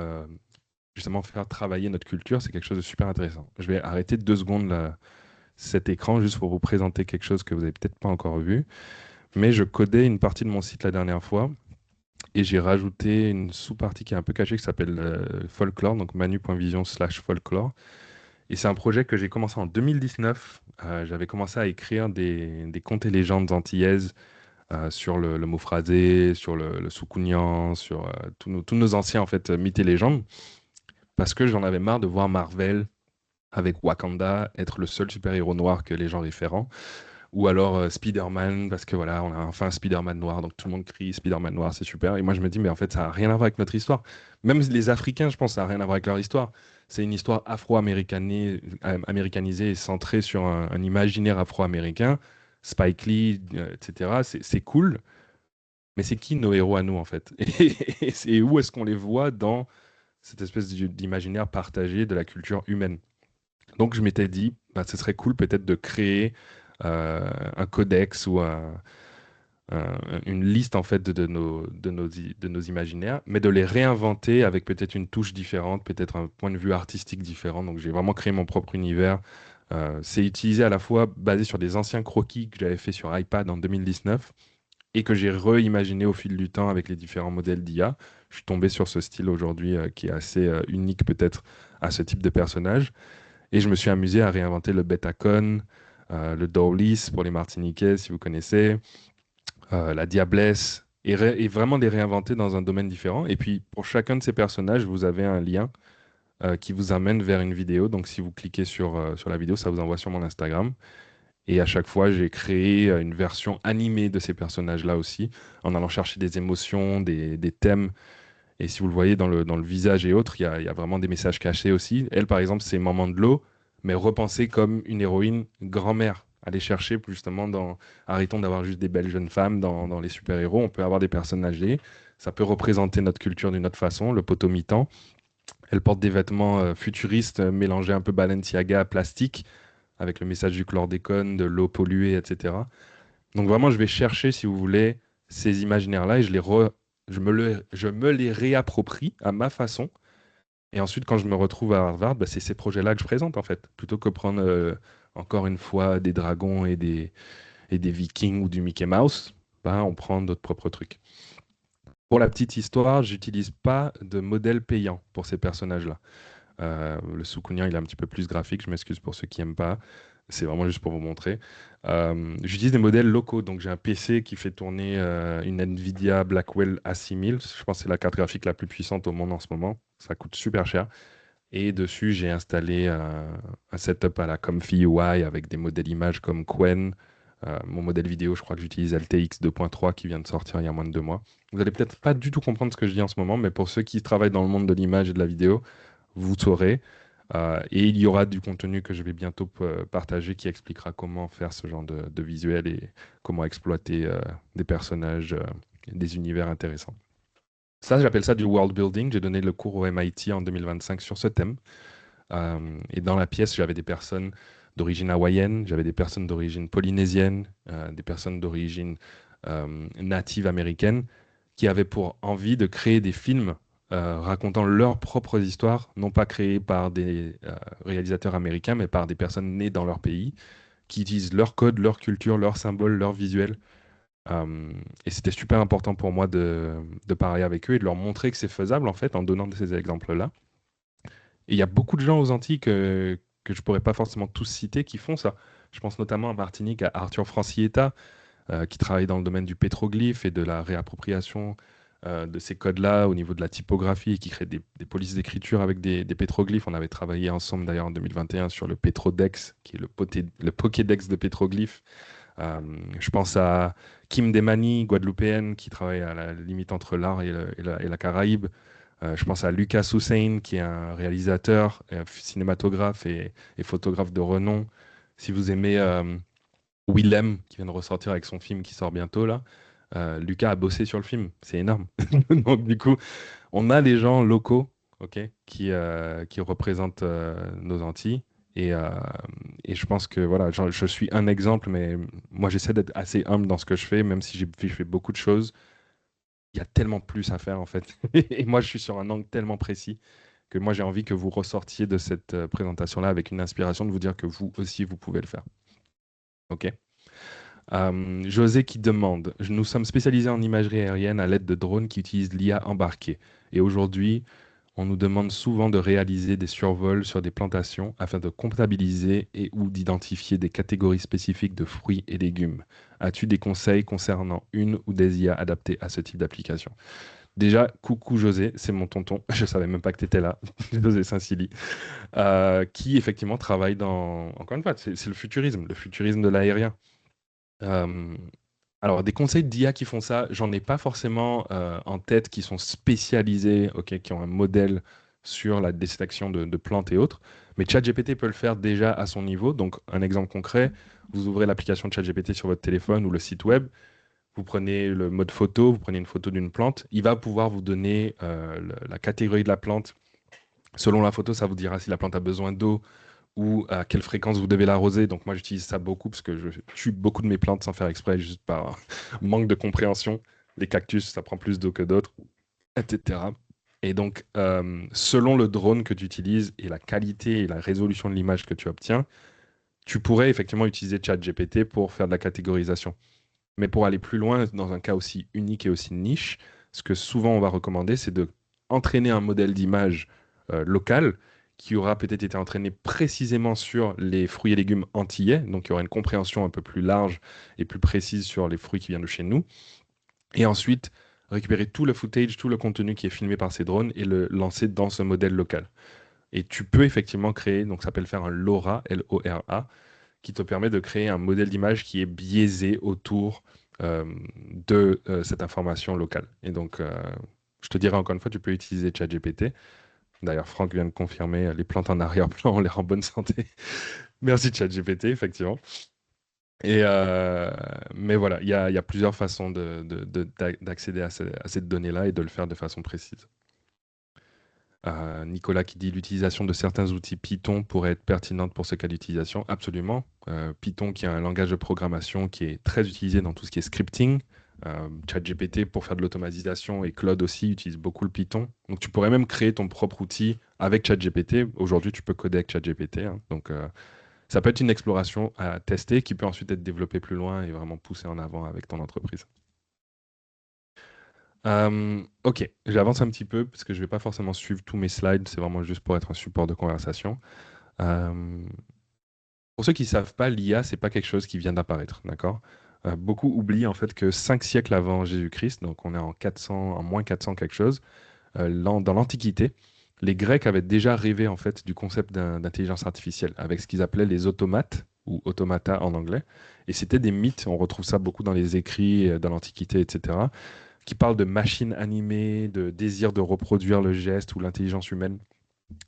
justement faire travailler notre culture, c'est quelque chose de super intéressant. Je vais arrêter 2 secondes cet écran juste pour vous présenter quelque chose que vous n'avez peut-être pas encore vu. Mais je codais une partie de mon site la dernière fois et j'ai rajouté une sous-partie qui est un peu cachée qui s'appelle Folklore, donc manu.vision/folklore. Et c'est un projet que j'ai commencé en 2019. J'avais commencé à écrire des contes et légendes antillaises sur le mot phrasé, sur le soukounian, sur tous nos anciens en fait, mythes et légendes, parce que j'en avais marre de voir Marvel avec Wakanda être le seul super-héros noir que les gens référent, ou alors Spider-Man, parce que voilà, on a enfin un Spider-Man noir, donc tout le monde crie Spider-Man noir, c'est super. Et moi je me dis, mais en fait, ça n'a rien à voir avec notre histoire. Même les Africains, je pense, ça n'a rien à voir avec leur histoire. C'est une histoire américanisée et centrée sur un imaginaire afro-américain. Spike Lee, etc. C'est cool, mais c'est qui nos héros à nous, en fait? Et où est-ce qu'on les voit dans cette espèce d'imaginaire partagé de la culture humaine? Donc je m'étais dit, bah, ce serait cool peut-être de créer un codex ou une liste en fait de nos imaginaires, mais de les réinventer avec peut-être une touche différente, peut-être un point de vue artistique différent. Donc j'ai vraiment créé mon propre univers. C'est utilisé à la fois basé sur des anciens croquis que j'avais fait sur iPad en 2019 et que j'ai reimaginé au fil du temps avec les différents modèles d'IA. Je suis tombé sur ce style aujourd'hui qui est assez unique peut-être à ce type de personnage. Et je me suis amusé à réinventer le Betacon, le Dowlis pour les Martiniquais, si vous connaissez, la Diablesse, et vraiment les réinventer dans un domaine différent. Et puis, pour chacun de ces personnages, vous avez un lien qui vous amène vers une vidéo. Donc, si vous cliquez sur la vidéo, ça vous envoie sur mon Instagram. Et à chaque fois, j'ai créé une version animée de ces personnages-là aussi, en allant chercher des émotions, des thèmes. Et si vous le voyez dans le visage et autres, il y a vraiment des messages cachés aussi. Elle, par exemple, c'est Maman de l'eau, mais repensée comme une héroïne grand-mère. Aller chercher justement dans... Arrêtons d'avoir juste des belles jeunes femmes dans les super-héros. On peut avoir des personnes âgées. Ça peut représenter notre culture d'une autre façon. Le potomitan. Elle porte des vêtements futuristes, mélangés un peu Balenciaga, plastique, avec le message du chlordécone, de l'eau polluée, etc. Donc vraiment, je vais chercher, si vous voulez, ces imaginaires-là et je me les réapproprie à ma façon. Et ensuite, quand je me retrouve à Harvard, bah, c'est ces projets-là que je présente, en fait. Plutôt que prendre, encore une fois, des dragons et des vikings ou du Mickey Mouse, bah, on prend d'autres propres trucs. Pour la petite histoire, j'utilise pas de modèle payant pour ces personnages-là. Le Soukounian, il est un petit peu plus graphique, je m'excuse pour ceux qui n'aiment pas. C'est vraiment juste pour vous montrer. J'utilise des modèles locaux, donc j'ai un PC qui fait tourner une Nvidia Blackwell A6000. Je pense que c'est la carte graphique la plus puissante au monde en ce moment. Ça coûte super cher. Et dessus, j'ai installé un setup à la Comfy UI avec des modèles images comme Qwen. Mon modèle vidéo, je crois que j'utilise LTX 2.3 qui vient de sortir il y a moins de 2 mois. Vous allez peut-être pas du tout comprendre ce que je dis en ce moment, mais pour ceux qui travaillent dans le monde de l'image et de la vidéo, vous saurez. Et il y aura du contenu que je vais bientôt partager qui expliquera comment faire ce genre de visuel et comment exploiter des personnages, des univers intéressants. Ça, j'appelle ça du world building. J'ai donné le cours au MIT en 2025 sur ce thème. Et dans la pièce, j'avais des personnes d'origine hawaïenne, j'avais des personnes d'origine polynésienne, des personnes d'origine native américaine, qui avaient pour envie de créer des films racontant leurs propres histoires, non pas créés par des réalisateurs américains, mais par des personnes nées dans leur pays, qui utilisent leur code, leur culture, leurs symboles, leurs visuels. Et c'était super important pour moi de parler avec eux et de leur montrer que c'est faisable, en fait, en donnant ces exemples-là. Et il y a beaucoup de gens aux Antilles que je pourrais pas forcément tous citer qui font ça. Je pense notamment à Martinique, à Arthur Francietta, qui travaille dans le domaine du pétroglyphe et de la réappropriation de ces codes-là au niveau de la typographie et qui crée des polices d'écriture avec des pétroglyphes. On avait travaillé ensemble d'ailleurs en 2021 sur le Pétrodex, qui est le Pokédex de pétroglyphes, Euh, je pense à Kim Demani, guadeloupéenne, qui travaille à la limite entre l'art et la Caraïbe. Je pense à Lucas Hussein, qui est un réalisateur, cinématographe et photographe de renom. Si vous aimez Willem, qui vient de ressortir avec son film qui sort bientôt, là, Lucas a bossé sur le film. C'est énorme. Donc, du coup, on a des gens locaux, ok, qui représentent nos Antilles. Et, euh, et je pense que voilà, je suis un exemple, mais moi j'essaie d'être assez humble dans ce que je fais, même si j'ai fait beaucoup de choses. Il y a tellement plus à faire en fait. Et moi je suis sur un angle tellement précis que moi j'ai envie que vous ressortiez de cette présentation-là avec une inspiration de vous dire que vous aussi vous pouvez le faire. Ok? José qui demande, nous sommes spécialisés en imagerie aérienne à l'aide de drones qui utilisent l'IA embarquée. Et aujourd'hui, on nous demande souvent de réaliser des survols sur des plantations afin de comptabiliser et ou d'identifier des catégories spécifiques de fruits et légumes. As-tu des conseils concernant une ou des IA adaptées à ce type d'application? Déjà, coucou José, c'est mon tonton. Je savais même pas que tu étais là, José Saint-Silly, qui effectivement travaille dans... Encore une fois, c'est le futurisme de l'aérien. Euh, alors, des conseils d'IA qui font ça, j'en ai pas forcément en tête qui sont spécialisés, ok, qui ont un modèle sur la détection de plantes et autres. Mais ChatGPT peut le faire déjà à son niveau. Donc, un exemple concret, vous ouvrez l'application de ChatGPT sur votre téléphone ou le site web, vous prenez le mode photo, vous prenez une photo d'une plante, il va pouvoir vous donner la catégorie de la plante. Selon la photo, ça vous dira si la plante a besoin d'eau, ou à quelle fréquence vous devez l'arroser. Donc moi, j'utilise ça beaucoup parce que je tue beaucoup de mes plantes sans faire exprès, juste par manque de compréhension. Les cactus, ça prend plus d'eau que d'autres, etc. Et donc, selon le drone que tu utilises et la qualité et la résolution de l'image que tu obtiens, tu pourrais effectivement utiliser ChatGPT pour faire de la catégorisation. Mais pour aller plus loin, dans un cas aussi unique et aussi niche, ce que souvent on va recommander, c'est de entraîner un modèle d'image local qui aura peut-être été entraîné précisément sur les fruits et légumes antillais, donc il y aura une compréhension un peu plus large et plus précise sur les fruits qui viennent de chez nous. Et ensuite, récupérer tout le footage, tout le contenu qui est filmé par ces drones et le lancer dans ce modèle local. Et tu peux effectivement créer, donc ça s'appelle faire un LoRa, L-O-R-A, qui te permet de créer un modèle d'image qui est biaisé autour euh, de cette information locale. Et donc, je te dirais encore une fois, tu peux utiliser ChatGPT. D'ailleurs, Franck vient de confirmer les plantes en arrière-plan ont l'air en bonne santé. Merci ChatGPT, effectivement. Et, mais voilà, il y a plusieurs façons d'accéder à cette donnée-là et de le faire de façon précise. Nicolas qui dit l'utilisation de certains outils Python pourrait être pertinente pour ce cas d'utilisation. Absolument. Python qui est un langage de programmation qui est très utilisé dans tout ce qui est scripting. ChatGPT pour faire de l'automatisation et Claude aussi utilise beaucoup le Python. Donc tu pourrais même créer ton propre outil avec ChatGPT. Aujourd'hui, tu peux coder avec ChatGPT, hein. Donc ça peut être une exploration à tester qui peut ensuite être développée plus loin et vraiment poussée en avant avec ton entreprise. Ok, j'avance un petit peu parce que je ne vais pas forcément suivre tous mes slides, c'est vraiment juste pour être un support de conversation. Euh, pour ceux qui ne savent pas, l'IA, c'est pas quelque chose qui vient d'apparaître, d'accord? Beaucoup oublient en fait que 5 siècles avant Jésus-Christ, donc on est en 400, en moins 400 quelque chose, dans l'Antiquité, les Grecs avaient déjà rêvé en fait du concept d'intelligence artificielle avec ce qu'ils appelaient les automates ou automata en anglais. Et c'était des mythes, on retrouve ça beaucoup dans les écrits dans l'Antiquité, etc., qui parlent de machines animées, de désir de reproduire le geste ou l'intelligence humaine.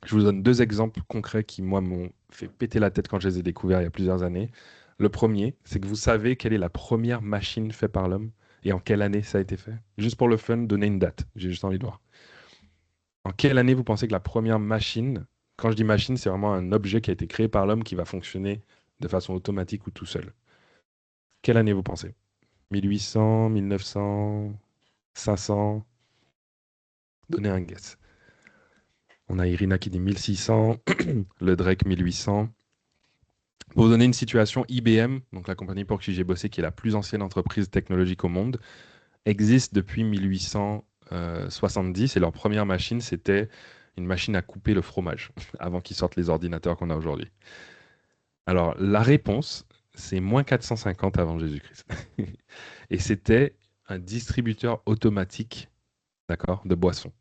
Je vous donne deux exemples concrets qui, moi, m'ont fait péter la tête quand je les ai découverts il y a plusieurs années. Le premier, c'est que vous savez quelle est la première machine faite par l'homme et en quelle année ça a été fait. Juste pour le fun, donnez une date. J'ai juste envie de voir. En quelle année vous pensez que la première machine, quand je dis machine, c'est vraiment un objet qui a été créé par l'homme qui va fonctionner de façon automatique ou tout seul. Quelle année vous pensez? 1800, 1900, 500? Donnez un guess. On a Irina qui dit 1600, le Drake 1800. Pour vous donner une situation, IBM, donc la compagnie pour qui j'ai bossé, qui est la plus ancienne entreprise technologique au monde, existe depuis 1870 et leur première machine, c'était une machine à couper le fromage avant qu'ils sortent les ordinateurs qu'on a aujourd'hui. Alors, la réponse, c'est moins 450 avant Jésus-Christ. Et c'était un distributeur automatique, d'accord, de boissons.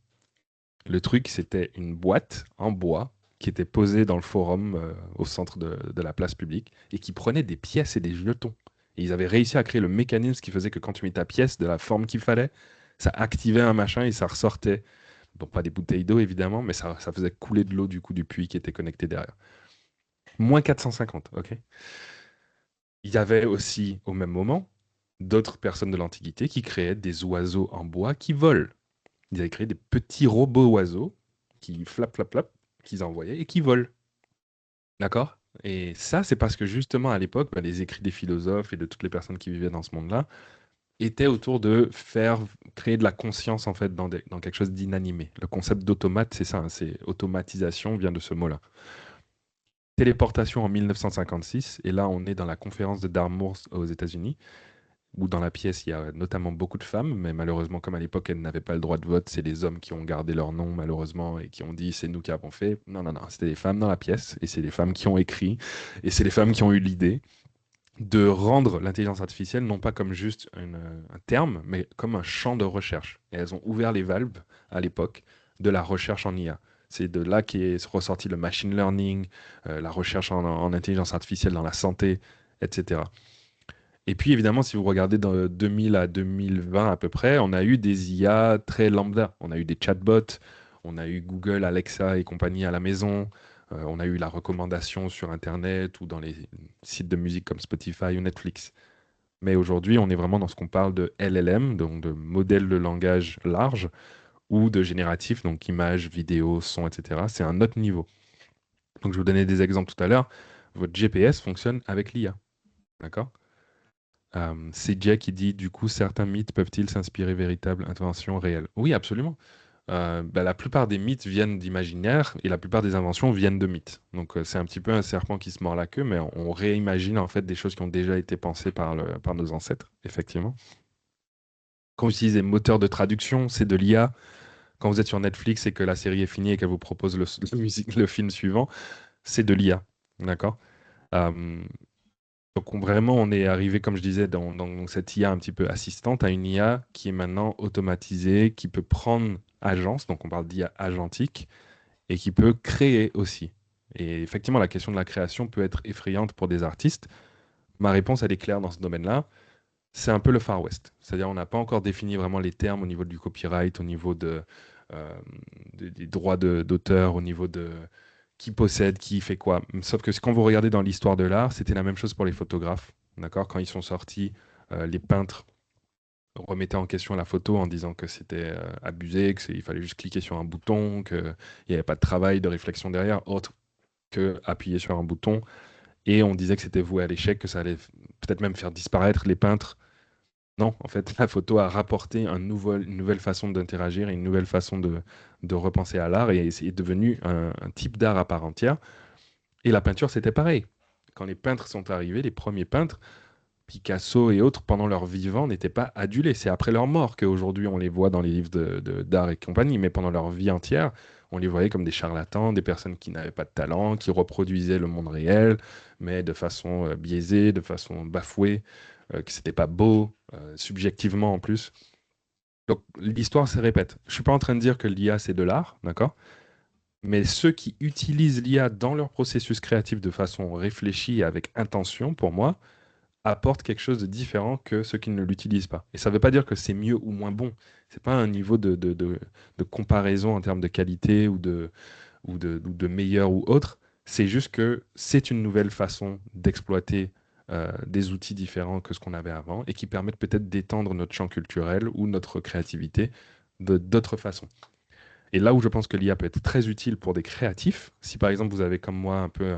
Le truc, c'était une boîte en bois qui était posée dans le forum au centre de la place publique et qui prenait des pièces et des jetons. Et ils avaient réussi à créer le mécanisme qui faisait que quand tu mets ta pièce de la forme qu'il fallait, ça activait un machin et ça ressortait. Donc pas des bouteilles d'eau évidemment, mais ça faisait couler de l'eau du coup du puits qui était connecté derrière. Moins 450, ok. Il y avait aussi au même moment d'autres personnes de l'Antiquité qui créaient des oiseaux en bois qui volent. Ils avaient créé des petits robots oiseaux qui flap flap flap, qu'ils envoyaient et qui volent. D'accord. Et ça, c'est parce que justement à l'époque, bah, les écrits des philosophes et de toutes les personnes qui vivaient dans ce monde-là étaient autour de faire créer de la conscience en fait dans quelque chose d'inanimé. Le concept d'automate, c'est ça, hein, c'est automatisation vient de ce mot-là. Téléportation en 1956, et là on est dans la conférence de Dartmouth aux États-Unis, où dans la pièce il y a notamment beaucoup de femmes, mais malheureusement comme à l'époque elles n'avaient pas le droit de vote, c'est les hommes qui ont gardé leur nom malheureusement et qui ont dit c'est nous qui avons fait. Non, non, non, c'était les femmes dans la pièce, et c'est les femmes qui ont écrit, et c'est les femmes qui ont eu l'idée de rendre l'intelligence artificielle non pas comme juste un terme, mais comme un champ de recherche. Et elles ont ouvert les valves à l'époque de la recherche en IA. C'est de là qu'est ressorti le machine learning, la recherche en intelligence artificielle dans la santé, etc. Et puis évidemment, si vous regardez dans 2000 à 2020 à peu près, on a eu des IA très lambda. On a eu des chatbots, on a eu Google, Alexa et compagnie à la maison, on a eu la recommandation sur Internet ou dans les sites de musique comme Spotify ou Netflix. Mais aujourd'hui, on est vraiment dans ce qu'on parle de LLM, donc de modèle de langage large, ou de génératif, donc images, vidéos, sons, etc. C'est un autre niveau. Donc je vous donnais des exemples tout à l'heure. Votre GPS fonctionne avec l'IA. D'accord. C'est Jay qui dit, du coup, certains mythes peuvent-ils s'inspirer véritables inventions réelles? Oui, absolument. Bah, la plupart des mythes viennent d'imaginaire et la plupart des inventions viennent de mythes. Donc c'est un petit peu un serpent qui se mord la queue, mais on réimagine en fait des choses qui ont déjà été pensées par nos ancêtres, effectivement. Quand vous utilisez moteur de traduction, c'est de l'IA. Quand vous êtes sur Netflix et que la série est finie et qu'elle vous propose le film suivant, c'est de l'IA. D'accord? Euh, donc vraiment, on est arrivé, comme je disais, dans cette IA un petit peu assistante à une IA qui est maintenant automatisée, qui peut prendre agence, donc on parle d'IA agentique, et qui peut créer aussi. Et effectivement, la question de la création peut être effrayante pour des artistes. Ma réponse, elle est claire dans ce domaine-là. C'est un peu le Far West. C'est-à-dire, on n'a pas encore défini vraiment les termes au niveau du copyright, au niveau euh, des droits d'auteur, au niveau de qui possède, qui fait quoi. Sauf que quand vous regardez dans l'histoire de l'art, c'était la même chose pour les photographes. D'accord? Quand ils sont sortis, les peintres remettaient en question la photo en disant que c'était abusé, qu'il fallait juste cliquer sur un bouton, qu'il n'y avait pas de travail, de réflexion derrière, autre que appuyer sur un bouton. Et on disait que c'était voué à l'échec, que ça allait peut-être même faire disparaître les peintres. Non, en fait, la photo a rapporté une nouvelle façon d'interagir et une nouvelle façon de repenser à l'art et c'est devenu un type d'art à part entière. Et la peinture, c'était pareil. Quand les peintres sont arrivés, les premiers peintres, Picasso et autres, pendant leur vivant, n'étaient pas adulés. C'est après leur mort qu'aujourd'hui on les voit dans les livres d'art et compagnie, mais pendant leur vie entière, on les voyait comme des charlatans, des personnes qui n'avaient pas de talent, qui reproduisaient le monde réel, mais de façon biaisée, de façon bafouée, que c'était pas beau, subjectivement en plus. Donc l'histoire se répète. Je suis pas en train de dire que l'IA c'est de l'art, d'accord? Mais ceux qui utilisent l'IA dans leur processus créatif de façon réfléchie et avec intention, pour moi, apportent quelque chose de différent que ceux qui ne l'utilisent pas. Et ça ne veut pas dire que c'est mieux ou moins bon. C'est pas un niveau de comparaison en termes de qualité ou de meilleur ou autre. C'est juste que c'est une nouvelle façon d'exploiter des outils différents que ce qu'on avait avant et qui permettent peut-être d'étendre notre champ culturel ou notre créativité de d'autres façons. Et là où je pense que l'IA peut être très utile pour des créatifs, si par exemple vous avez comme moi un peu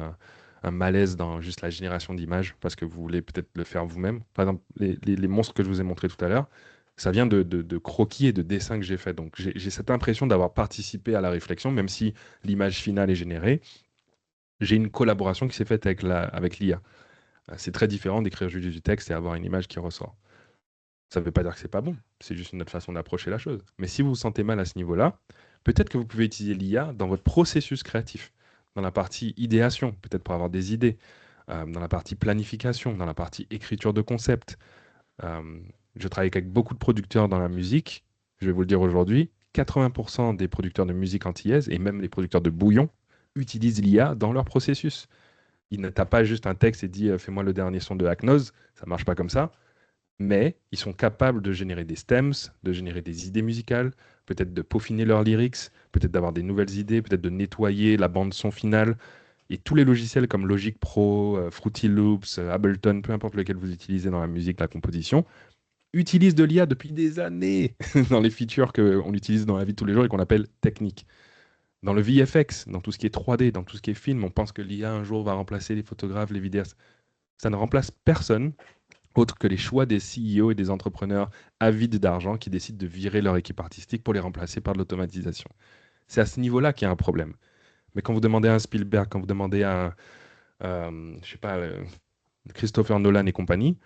un malaise dans juste la génération d'images, parce que vous voulez peut-être le faire vous-même. Par exemple, les monstres que je vous ai montrés tout à l'heure, ça vient de croquis et de dessins que j'ai fait. Donc j'ai cette impression d'avoir participé à la réflexion, même si l'image finale est générée. J'ai une collaboration qui s'est faite avec l'IA. C'est très différent d'écrire juste du texte et avoir une image qui ressort. Ça ne veut pas dire que c'est pas bon, c'est juste une autre façon d'approcher la chose. Mais si vous vous sentez mal à ce niveau-là, peut-être que vous pouvez utiliser l'IA dans votre processus créatif, dans la partie idéation, peut-être pour avoir des idées, dans la partie planification, dans la partie écriture de concept. Euh, je travaille avec beaucoup de producteurs dans la musique. Je vais vous le dire aujourd'hui, 80% des producteurs de musique antillaise et même les producteurs de bouillon utilisent l'IA dans leur processus. Il ne tape pas juste un texte et dit fais-moi le dernier son de Hacknose. Ça marche pas comme ça. Mais ils sont capables de générer des stems, de générer des idées musicales, peut-être de peaufiner leurs lyrics, peut-être d'avoir des nouvelles idées, peut-être de nettoyer la bande son finale. Et tous les logiciels comme Logic Pro, Fruity Loops, Ableton, peu importe lequel vous utilisez dans la musique, la composition, utilisent de l'IA depuis des années dans les features qu'on utilise dans la vie de tous les jours et qu'on appelle techniques. Dans le VFX, dans tout ce qui est 3D, dans tout ce qui est film, on pense que l'IA un jour va remplacer les photographes, les vidéastes. Ça ne remplace personne autre que les choix des CEO et des entrepreneurs avides d'argent qui décident de virer leur équipe artistique pour les remplacer par de l'automatisation. C'est à ce niveau-là qu'il y a un problème. Mais quand vous demandez à un Spielberg, quand vous demandez à je sais pas, Christopher Nolan et compagnie,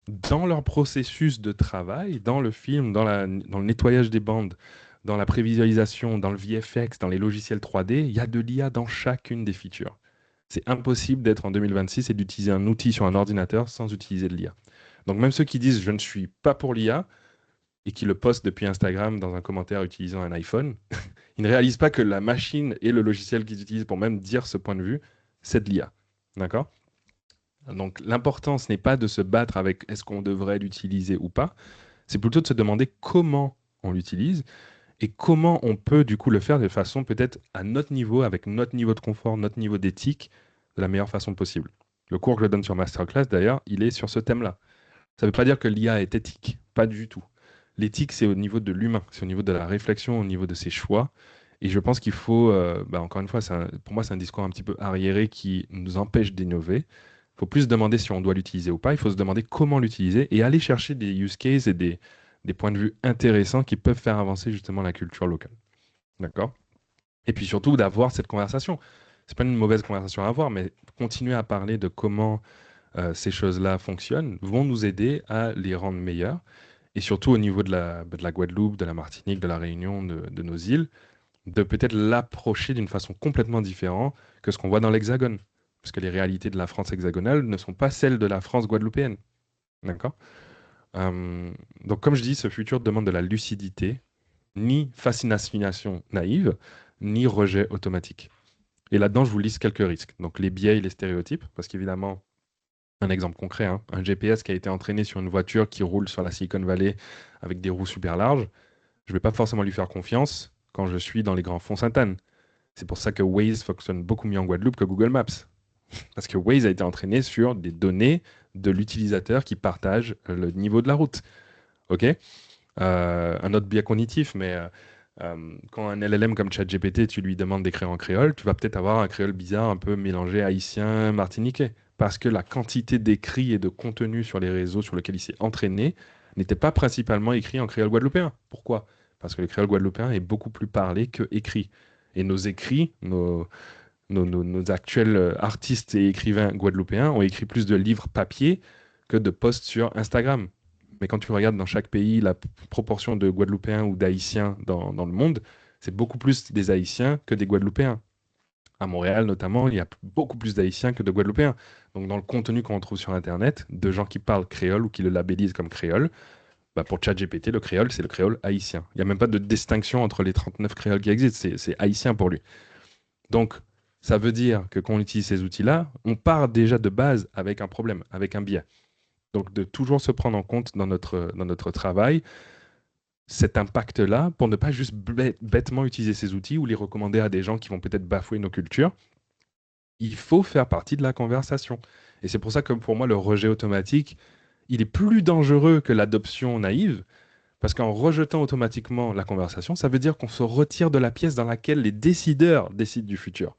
dans leur processus de travail, dans le film, dans le nettoyage des bandes, dans la prévisualisation, dans le VFX, dans les logiciels 3D, il y a de l'IA dans chacune des features. C'est impossible d'être en 2026 et d'utiliser un outil sur un ordinateur sans utiliser de l'IA. Donc même ceux qui disent je ne suis pas pour l'IA et qui le postent depuis Instagram dans un commentaire utilisant un iPhone, ils ne réalisent pas que la machine et le logiciel qu'ils utilisent pour même dire ce point de vue, c'est de l'IA. D'accord? Donc l'important, ce n'est pas de se battre avec est-ce qu'on devrait l'utiliser ou pas, c'est plutôt de se demander comment on l'utilise et comment on peut du coup le faire de façon peut-être à notre niveau, avec notre niveau de confort, notre niveau d'éthique, de la meilleure façon possible. Le cours que je donne sur Masterclass, d'ailleurs, il est sur ce thème-là. Ça ne veut pas dire que l'IA est éthique, pas du tout. L'éthique, c'est au niveau de l'humain, c'est au niveau de la réflexion, au niveau de ses choix. Et je pense qu'il faut, encore une fois, pour moi, c'est un discours un petit peu arriéré qui nous empêche d'innover. Il faut plus se demander si on doit l'utiliser ou pas. Il faut se demander comment l'utiliser et aller chercher des use cases et des points de vue intéressants qui peuvent faire avancer justement la culture locale. D'accord? Et puis surtout d'avoir cette conversation. C'est pas une mauvaise conversation à avoir, mais continuer à parler de comment ces choses-là fonctionnent vont nous aider à les rendre meilleures. Et surtout au niveau de la Guadeloupe, de la Martinique, de la Réunion, de nos îles, de peut-être l'approcher d'une façon complètement différente que ce qu'on voit dans l'Hexagone. Parce que les réalités de la France hexagonale ne sont pas celles de la France guadeloupéenne. D'accord? Donc, comme je dis, ce futur demande de la lucidité, ni fascination naïve, ni rejet automatique. Et là-dedans, je vous liste quelques risques. Donc, les biais et les stéréotypes, parce qu'évidemment, un exemple concret, hein, un GPS qui a été entraîné sur une voiture qui roule sur la Silicon Valley avec des roues super larges, je ne vais pas forcément lui faire confiance quand je suis dans les grands fonds Sainte-Anne. C'est pour ça que Waze fonctionne beaucoup mieux en Guadeloupe que Google Maps. Parce que Waze a été entraîné sur des données de l'utilisateur qui partage le niveau de la route. OK? Un autre biais cognitif, mais quand un LLM comme ChatGPT, tu lui demandes d'écrire en créole, tu vas peut-être avoir un créole bizarre, un peu mélangé haïtien, martiniquais. Parce que la quantité d'écrits et de contenu sur les réseaux sur lesquels il s'est entraîné n'était pas principalement écrit en créole guadeloupéen. Pourquoi? Parce que le créole guadeloupéen est beaucoup plus parlé que écrit. Et nos écrits, nos actuels artistes et écrivains guadeloupéens ont écrit plus de livres papier que de posts sur Instagram. Mais quand tu regardes dans chaque pays la proportion de Guadeloupéens ou d'Haïtiens dans le monde, c'est beaucoup plus des Haïtiens que des Guadeloupéens. À Montréal notamment, il y a beaucoup plus d'Haïtiens que de Guadeloupéens. Donc dans le contenu qu'on trouve sur Internet, de gens qui parlent créole ou qui le labellisent comme créole, bah pour ChatGPT, le créole, c'est le créole haïtien. Il n'y a même pas de distinction entre les 39 créoles qui existent, c'est haïtien pour lui. Donc ça veut dire que quand on utilise ces outils-là, on part déjà de base avec un problème, avec un biais. Donc de toujours se prendre en compte dans notre travail cet impact-là pour ne pas juste bêtement utiliser ces outils ou les recommander à des gens qui vont peut-être bafouer nos cultures. Il faut faire partie de la conversation. Et c'est pour ça que pour moi, le rejet automatique, il est plus dangereux que l'adoption naïve, parce qu'en rejetant automatiquement la conversation, ça veut dire qu'on se retire de la pièce dans laquelle les décideurs décident du futur.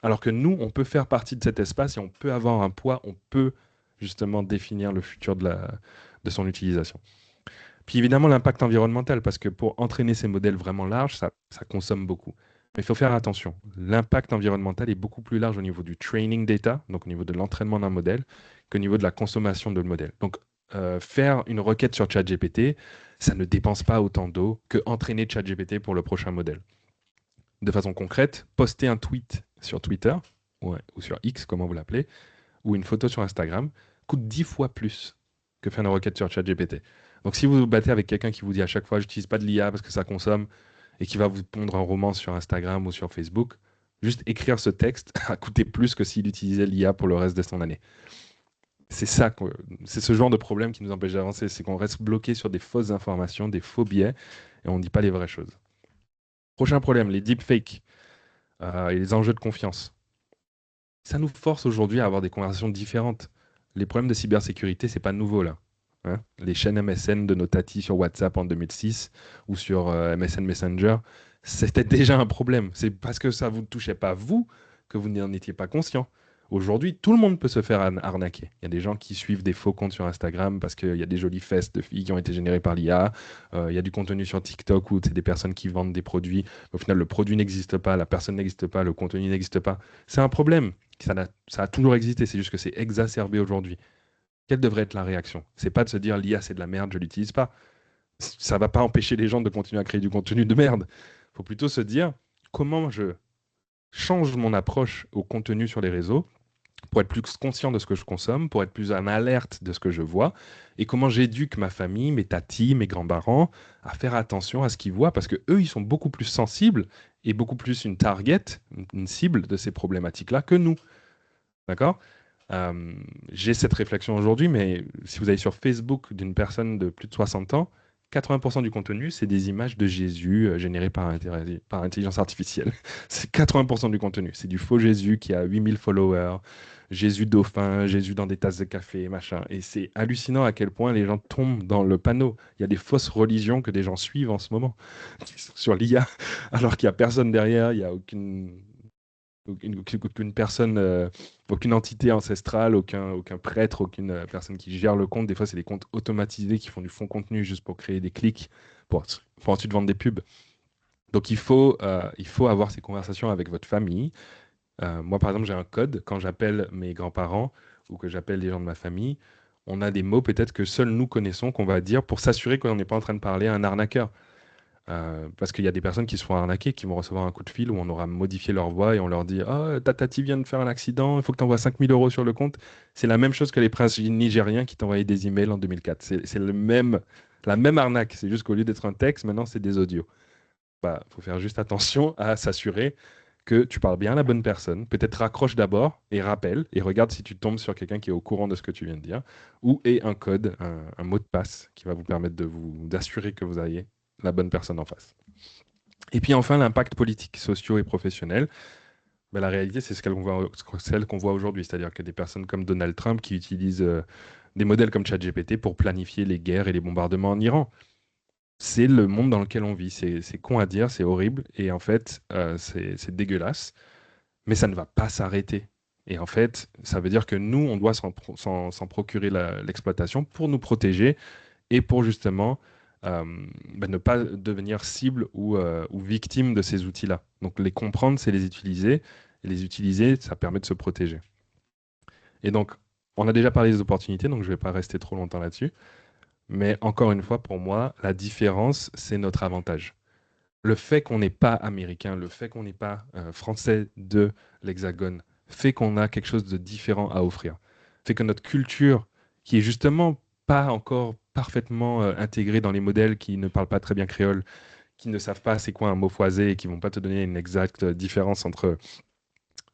Alors que nous, on peut faire partie de cet espace et on peut avoir un poids, on peut justement définir le futur de son utilisation. Puis évidemment, l'impact environnemental, parce que pour entraîner ces modèles vraiment larges, ça consomme beaucoup. Mais il faut faire attention. L'impact environnemental est beaucoup plus large au niveau du training data, donc au niveau de l'entraînement d'un modèle, qu'au niveau de la consommation de modèle. Donc, faire une requête sur ChatGPT, ça ne dépense pas autant d'eau que entraîner ChatGPT pour le prochain modèle. De façon concrète, poster un tweet sur Twitter, ou sur X, comment vous l'appelez, ou une photo sur Instagram, coûte 10 fois plus que faire une requête sur ChatGPT. Donc si vous vous battez avec quelqu'un qui vous dit à chaque fois j'utilise pas de l'IA parce que ça consomme et qui va vous pondre un roman sur Instagram ou sur Facebook, Juste écrire ce texte a coûté plus que s'il utilisait l'IA pour le reste de son année. C'est ça, c'est ce genre de problème qui nous empêche d'avancer, c'est qu'on reste bloqué sur des fausses informations, des faux biais, et on ne dit pas les vraies choses. Prochain problème, les deepfakes et les enjeux de confiance. Ça nous force aujourd'hui à avoir des conversations différentes. Les problèmes de cybersécurité, c'est pas nouveau là. Hein. Les chaînes MSN de nos tatis sur WhatsApp en 2006 ou sur MSN Messenger, c'était déjà un problème. C'est parce que ça vous touchait pas vous que vous n'en étiez pas conscient. Aujourd'hui, tout le monde peut se faire arnaquer. Il y a des gens qui suivent des faux comptes sur Instagram parce qu'il y a des jolies fesses de filles qui ont été générées par l'IA. Il y a du contenu sur TikTok où c'est des personnes qui vendent des produits. Au final, le produit n'existe pas, la personne n'existe pas, le contenu n'existe pas. C'est un problème. Ça a toujours existé, c'est juste que c'est exacerbé aujourd'hui. Quelle devrait être la réaction? C'est pas de se dire l'IA c'est de la merde, je l'utilise pas. Ça va pas empêcher les gens de continuer à créer du contenu de merde. Il faut plutôt se dire comment je change mon approche au contenu sur les réseaux pour être plus conscient de ce que je consomme, pour être plus en alerte de ce que je vois, et comment j'éduque ma famille, mes tatis, mes grands-parents à faire attention à ce qu'ils voient, parce que eux, ils sont beaucoup plus sensibles et beaucoup plus une target, une cible de ces problématiques-là que nous. D'accord? J'ai cette réflexion aujourd'hui, mais si vous allez sur Facebook d'une personne de plus de 60 ans, 80% du contenu, c'est des images de Jésus générées par intelligence artificielle. C'est 80% du contenu. C'est du faux Jésus qui a 8000 followers, Jésus dauphin, Jésus dans des tasses de café, machin. Et c'est hallucinant à quel point les gens tombent dans le panneau. Il y a des fausses religions que des gens suivent en ce moment sur l'IA, alors qu'il n'y a personne derrière, il n'y a aucune personne, aucune entité ancestrale, aucun prêtre, aucune personne qui gère le compte. Des fois, c'est des comptes automatisés qui font du fond contenu juste pour créer des clics, pour ensuite vendre des pubs. Donc, il faut avoir ces conversations avec votre famille. Moi, par exemple, j'ai un code. Quand j'appelle mes grands-parents ou que j'appelle les gens de ma famille, on a des mots peut-être que seuls nous connaissons qu'on va dire pour s'assurer qu'on n'est pas en train de parler à un arnaqueur. Parce qu'il y a des personnes qui se font arnaquer, qui vont recevoir un coup de fil où on aura modifié leur voix et on leur dit ah, ta tati vient de faire un accident, il faut que tu envoies 5000 € sur le compte. C'est la même chose que les princes nigériens qui t'envoyaient des emails en 2004. C'est la même arnaque. C'est juste qu'au lieu d'être un texte, maintenant c'est des audios. Bah, faut faire juste attention à s'assurer que tu parles bien à la bonne personne. Peut-être raccroche d'abord et rappelle et regarde si tu tombes sur quelqu'un qui est au courant de ce que tu viens de dire ou ait un code, un mot de passe qui va vous permettre d'assurer que vous ayez la bonne personne en face. Et puis enfin, l'impact politique, sociaux et professionnel. Ben, la réalité, c'est celle qu'on voit aujourd'hui, c'est-à-dire que des personnes comme Donald Trump qui utilisent des modèles comme ChatGPT pour planifier les guerres et les bombardements en Iran. C'est le monde dans lequel on vit. C'est con à dire, c'est horrible, et en fait, c'est dégueulasse, mais ça ne va pas s'arrêter. Et en fait, ça veut dire que nous, on doit s'en procurer l'exploitation pour nous protéger et pour justement ne pas devenir cible ou victime de ces outils-là. Donc les comprendre, c'est les utiliser, et les utiliser, ça permet de se protéger. Et donc, on a déjà parlé des opportunités, donc je ne vais pas rester trop longtemps là-dessus. Mais encore une fois, pour moi, la différence, c'est notre avantage. Le fait qu'on n'est pas américain, le fait qu'on n'est pas français de l'Hexagone, fait qu'on a quelque chose de différent à offrir. Fait que notre culture, qui est justement pas encore parfaitement intégrée dans les modèles qui ne parlent pas très bien créole, qui ne savent pas c'est quoi un mot foisé et qui vont pas te donner une exacte différence entre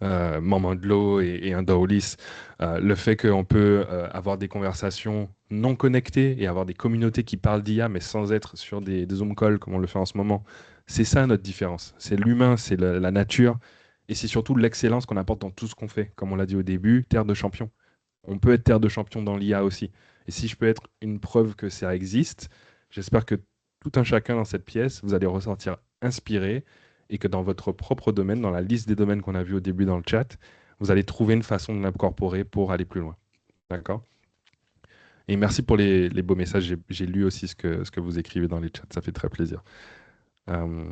Maman de l'eau et un Daolis, le fait qu'on peut avoir des conversations non connectées et avoir des communautés qui parlent d'IA mais sans être sur des Zoom calls comme on le fait en ce moment, c'est ça notre différence. C'est l'humain, c'est la nature et c'est surtout l'excellence qu'on apporte dans tout ce qu'on fait. Comme on l'a dit au début, terre de champion. On peut être terre de champion dans l'IA aussi. Et si je peux être une preuve que ça existe, j'espère que tout un chacun dans cette pièce, vous allez ressortir inspiré et que dans votre propre domaine, dans la liste des domaines qu'on a vu au début dans le chat, vous allez trouver une façon de l'incorporer pour aller plus loin. D'accord? Et merci pour les beaux messages. J'ai lu aussi ce que vous écrivez dans les chats. Ça fait très plaisir. Euh,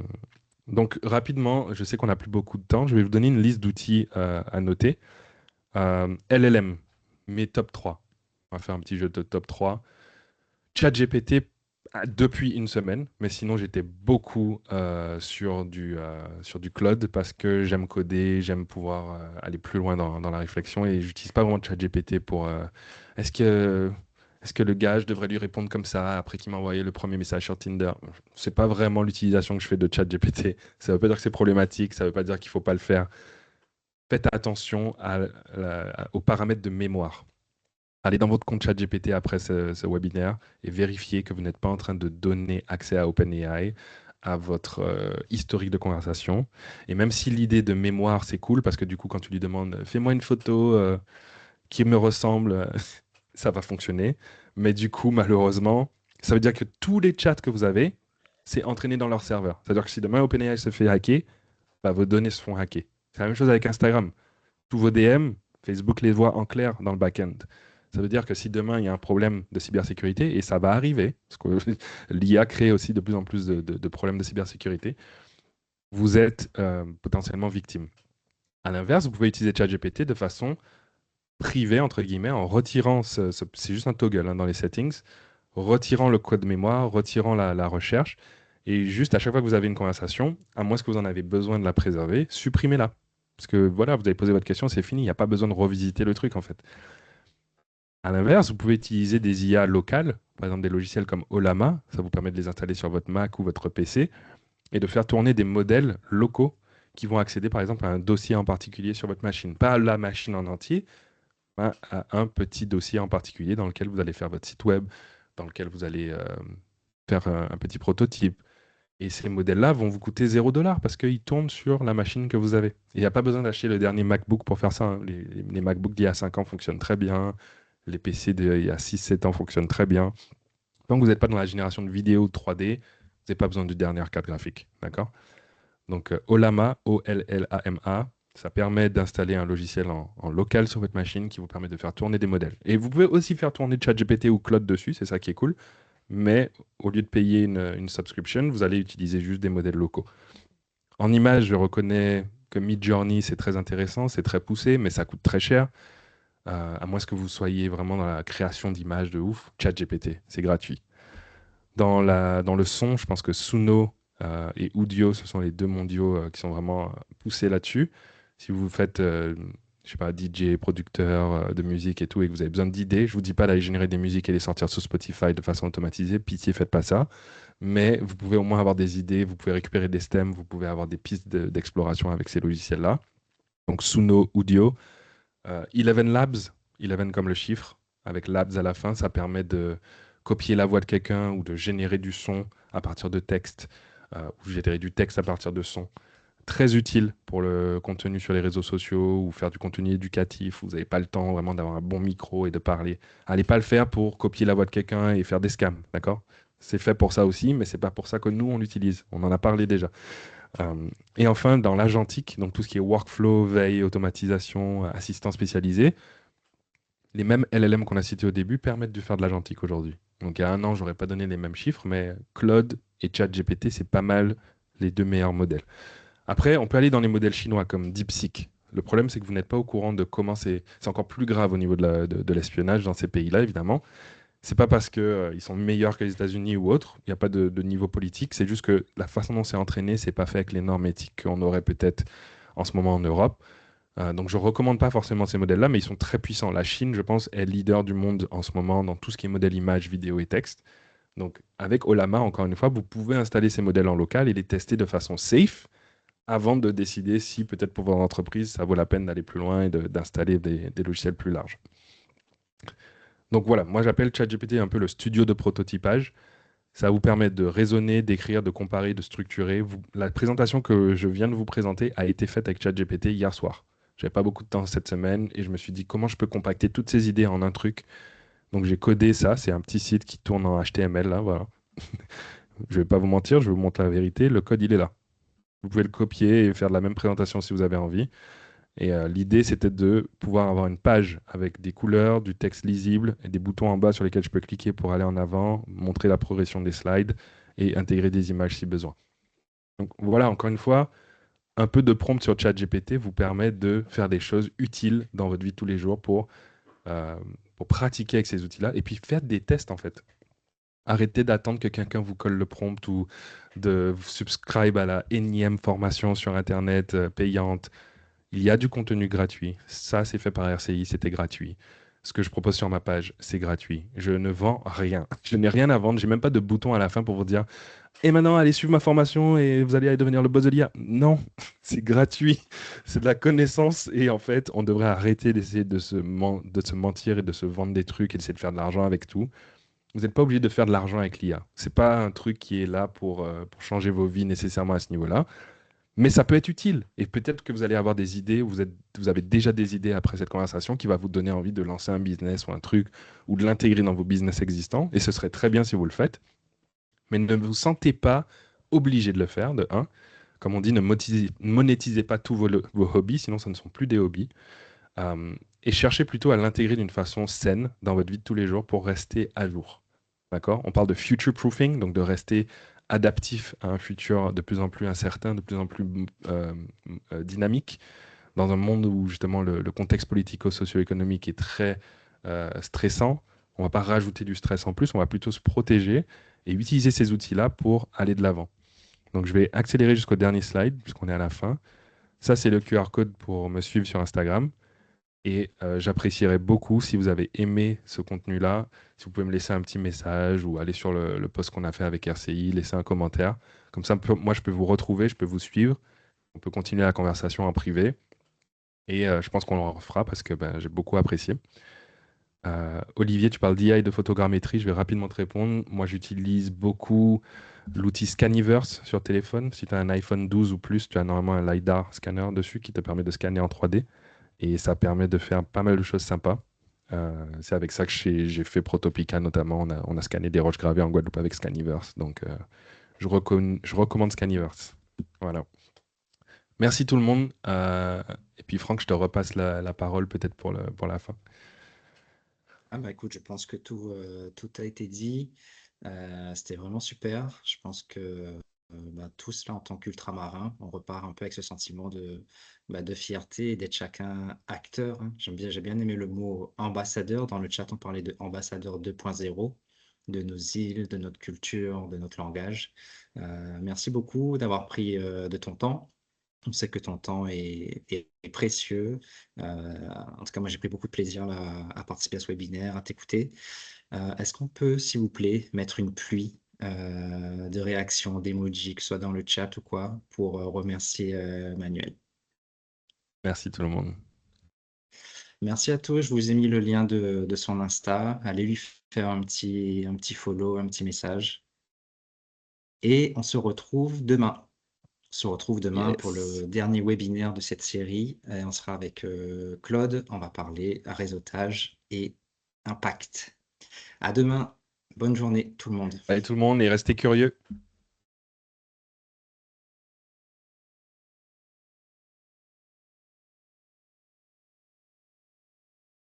donc, rapidement, je sais qu'on n'a plus beaucoup de temps. Je vais vous donner une liste d'outils à noter. LLM, mes top 3. On va faire un petit jeu de top 3. ChatGPT depuis une semaine, mais sinon j'étais beaucoup sur du cloud parce que j'aime coder, j'aime pouvoir aller plus loin dans la réflexion et j'utilise pas vraiment ChatGPT pour. Est-ce que Est-ce que le gars, je devrais lui répondre comme ça après qu'il m'a envoyé le premier message sur Tinder? C'est pas vraiment l'utilisation que je fais de ChatGPT. Ça veut pas dire que c'est problématique, ça veut pas dire qu'il faut pas le faire. Faites attention aux paramètres de mémoire. Allez dans votre compte ChatGPT après ce webinaire et vérifiez que vous n'êtes pas en train de donner accès à OpenAI à votre historique de conversation. Et même si l'idée de mémoire, c'est cool, parce que du coup, quand tu lui demandes fais-moi une photo qui me ressemble, ça va fonctionner. Mais du coup, malheureusement, ça veut dire que tous les chats que vous avez, c'est entraîné dans leur serveur. C'est-à-dire que si demain OpenAI se fait hacker, bah, vos données se font hacker. C'est la même chose avec Instagram. Tous vos DM, Facebook les voit en clair dans le back-end. Ça veut dire que si demain il y a un problème de cybersécurité, et ça va arriver, parce que l'IA crée aussi de plus en plus de problèmes de cybersécurité, vous êtes potentiellement victime. À l'inverse, vous pouvez utiliser ChatGPT de façon privée, entre guillemets, en retirant, c'est juste un toggle hein, dans les settings, retirant le code mémoire, retirant la recherche, et juste à chaque fois que vous avez une conversation, à moins que vous en avez besoin de la préserver, supprimez-la. Parce que voilà, vous avez posé votre question, c'est fini, il n'y a pas besoin de revisiter le truc en fait. À l'inverse, vous pouvez utiliser des IA locales, par exemple des logiciels comme Olama, ça vous permet de les installer sur votre Mac ou votre PC, et de faire tourner des modèles locaux qui vont accéder par exemple à un dossier en particulier sur votre machine. Pas à la machine en entier, mais à un petit dossier en particulier dans lequel vous allez faire votre site web, dans lequel vous allez faire un petit prototype. Et ces modèles-là vont vous coûter 0 $ parce qu'ils tournent sur la machine que vous avez. Et il n'y a pas besoin d'acheter le dernier MacBook pour faire ça, hein. Les MacBooks d'il y a 5 ans fonctionnent très bien. Les PC d'il y a 6 7 ans fonctionnent très bien. Tant que vous n'êtes pas dans la génération de vidéos 3D, vous n'avez pas besoin du dernier carte graphique. D'accord? Donc, Olama, O-L-L-A-M-A, ça permet d'installer un logiciel en local sur votre machine qui vous permet de faire tourner des modèles. Et vous pouvez aussi faire tourner ChatGPT ou Claude dessus, c'est ça qui est cool. Mais au lieu de payer une subscription, vous allez utiliser juste des modèles locaux. En image, je reconnais que Midjourney, c'est très intéressant, c'est très poussé, mais ça coûte très cher. À moins que vous soyez vraiment dans la création d'images de ouf, ChatGPT, c'est gratuit. Dans le son, je pense que Suno et Udio, ce sont les deux mondiaux qui sont vraiment poussés là-dessus. Si vous faites, je sais pas, DJ, producteur de musique et tout, et que vous avez besoin d'idées, je vous dis pas d'aller générer des musiques et les sortir sur Spotify de façon automatisée, pitié, faites pas ça. Mais vous pouvez au moins avoir des idées, vous pouvez récupérer des stems, vous pouvez avoir des pistes d'exploration avec ces logiciels-là. Donc Suno, Udio, Eleven Labs, Eleven comme le chiffre, avec Labs à la fin, ça permet de copier la voix de quelqu'un ou de générer du son à partir de texte, ou générer du texte à partir de son. Très utile pour le contenu sur les réseaux sociaux ou faire du contenu éducatif. Vous n'avez pas le temps vraiment d'avoir un bon micro et de parler. Allez pas le faire pour copier la voix de quelqu'un et faire des scams, d'accord? C'est fait pour ça aussi, mais c'est pas pour ça que nous on l'utilise. On en a parlé déjà. Et enfin, dans l'agentique, donc tout ce qui est workflow, veille, automatisation, assistant spécialisé, les mêmes LLM qu'on a cités au début permettent de faire de l'agentique aujourd'hui. Donc il y a un an, j'aurais pas donné les mêmes chiffres, mais Claude et ChatGPT, c'est pas mal les deux meilleurs modèles. Après, on peut aller dans les modèles chinois comme DeepSeek. Le problème, c'est que vous n'êtes pas au courant de comment c'est encore plus grave au niveau de l'espionnage dans ces pays-là, évidemment. C'est pas parce que, ils sont meilleurs que les États-Unis ou autres, il n'y a pas de niveau politique, c'est juste que la façon dont c'est entraîné, c'est pas fait avec les normes éthiques qu'on aurait peut-être en ce moment en Europe. Donc je recommande pas forcément ces modèles-là, mais ils sont très puissants. La Chine, je pense, est leader du monde en ce moment dans tout ce qui est modèle image, vidéo et texte. Donc avec Olama, encore une fois, vous pouvez installer ces modèles en local et les tester de façon safe avant de décider si peut-être pour votre entreprise, ça vaut la peine d'aller plus loin et d'installer des logiciels plus larges. Donc voilà, moi j'appelle ChatGPT un peu le studio de prototypage. Ça va vous permettre de raisonner, d'écrire, de comparer, de structurer. La présentation que je viens de vous présenter a été faite avec ChatGPT hier soir. J'avais pas beaucoup de temps cette semaine et je me suis dit comment je peux compacter toutes ces idées en un truc. Donc j'ai codé ça, c'est un petit site qui tourne en HTML là, voilà. Je vais pas vous mentir, je vous montre la vérité, le code il est là. Vous pouvez le copier et faire de la même présentation si vous avez envie. Et l'idée, c'était de pouvoir avoir une page avec des couleurs, du texte lisible et des boutons en bas sur lesquels je peux cliquer pour aller en avant, montrer la progression des slides et intégrer des images si besoin. Donc voilà, encore une fois, un peu de prompt sur ChatGPT vous permet de faire des choses utiles dans votre vie de tous les jours euh, pour pratiquer avec ces outils-là et puis faire des tests en fait. Arrêtez d'attendre que quelqu'un vous colle le prompt ou de vous subscribe à la énième formation sur Internet payante. Il y a du contenu gratuit. Ça, c'est fait par RCI, c'était gratuit. Ce que je propose sur ma page, c'est gratuit. Je ne vends rien. Je n'ai rien à vendre. J'ai même pas de bouton à la fin pour vous dire et maintenant, allez suivre ma formation et vous allez devenir le boss de l'IA. Non, c'est gratuit. C'est de la connaissance. Et en fait, on devrait arrêter d'essayer de se mentir et de se vendre des trucs et d'essayer de faire de l'argent avec tout. Vous n'êtes pas obligé de faire de l'argent avec l'IA. C'est pas un truc qui est là pour changer vos vies nécessairement à ce niveau-là. Mais ça peut être utile. Et peut-être que vous allez avoir des idées, ou vous avez déjà des idées après cette conversation qui va vous donner envie de lancer un business ou un truc, ou de l'intégrer dans vos business existants. Et ce serait très bien si vous le faites. Mais ne vous sentez pas obligé de le faire, de un. Comme on dit, ne monétisez pas tous vos hobbies, sinon ce ne sont plus des hobbies. Et cherchez plutôt à l'intégrer d'une façon saine dans votre vie de tous les jours pour rester à jour. D'accord? On parle de future proofing, donc de rester adaptif à un futur de plus en plus incertain, de plus en plus dynamique, dans un monde où justement le contexte politico-socio-économique est très stressant. On ne va pas rajouter du stress en plus, on va plutôt se protéger et utiliser ces outils-là pour aller de l'avant. Donc je vais accélérer jusqu'au dernier slide, puisqu'on est à la fin. Ça, c'est le QR code pour me suivre sur Instagram. Et j'apprécierais beaucoup si vous avez aimé ce contenu-là, si vous pouvez me laisser un petit message ou aller sur le post qu'on a fait avec RCI, laisser un commentaire. Comme ça, moi, je peux vous retrouver, je peux vous suivre. On peut continuer la conversation en privé. Et je pense qu'on en refera parce que ben, j'ai beaucoup apprécié. Olivier, tu parles d'IA et de photogrammétrie. Je vais rapidement te répondre. Moi, j'utilise beaucoup l'outil Scaniverse sur téléphone. Si tu as un iPhone 12 ou plus, tu as normalement un LiDAR scanner dessus qui te permet de scanner en 3D. Et ça permet de faire pas mal de choses sympas. C'est avec ça que j'ai fait Protopica notamment. On a scanné des roches gravées en Guadeloupe avec Scaniverse. Donc, je recommande Scaniverse. Voilà. Merci tout le monde. Et puis, Franck, je te repasse la parole peut-être pour la fin. Ah bah écoute, je pense que tout a été dit. C'était vraiment super. Je pense que bah, tous là, en tant qu'ultramarins, on repart un peu avec ce sentiment de fierté et d'être chacun acteur, hein. J'ai bien aimé le mot ambassadeur. Dans le chat, on parlait de ambassadeur 2.0, de nos îles, de notre culture, de notre langage. Merci beaucoup d'avoir pris de ton temps. On sait que ton temps est précieux. En tout cas, moi, j'ai pris beaucoup de plaisir là, à participer à ce webinaire, à t'écouter. Est-ce qu'on peut, s'il vous plaît, mettre une pluie de réactions, d'emojis, que ce soit dans le chat ou quoi, pour remercier Manuel? Merci tout le monde. Merci à tous. Je vous ai mis le lien de son Insta. Allez lui faire un petit follow, un petit message. Et on se retrouve demain. On se retrouve demain pour Yes. le dernier webinaire de cette série. Et on sera avec Claude. On va parler réseautage et impact. À demain. Bonne journée, tout le monde. Allez tout le monde et restez curieux.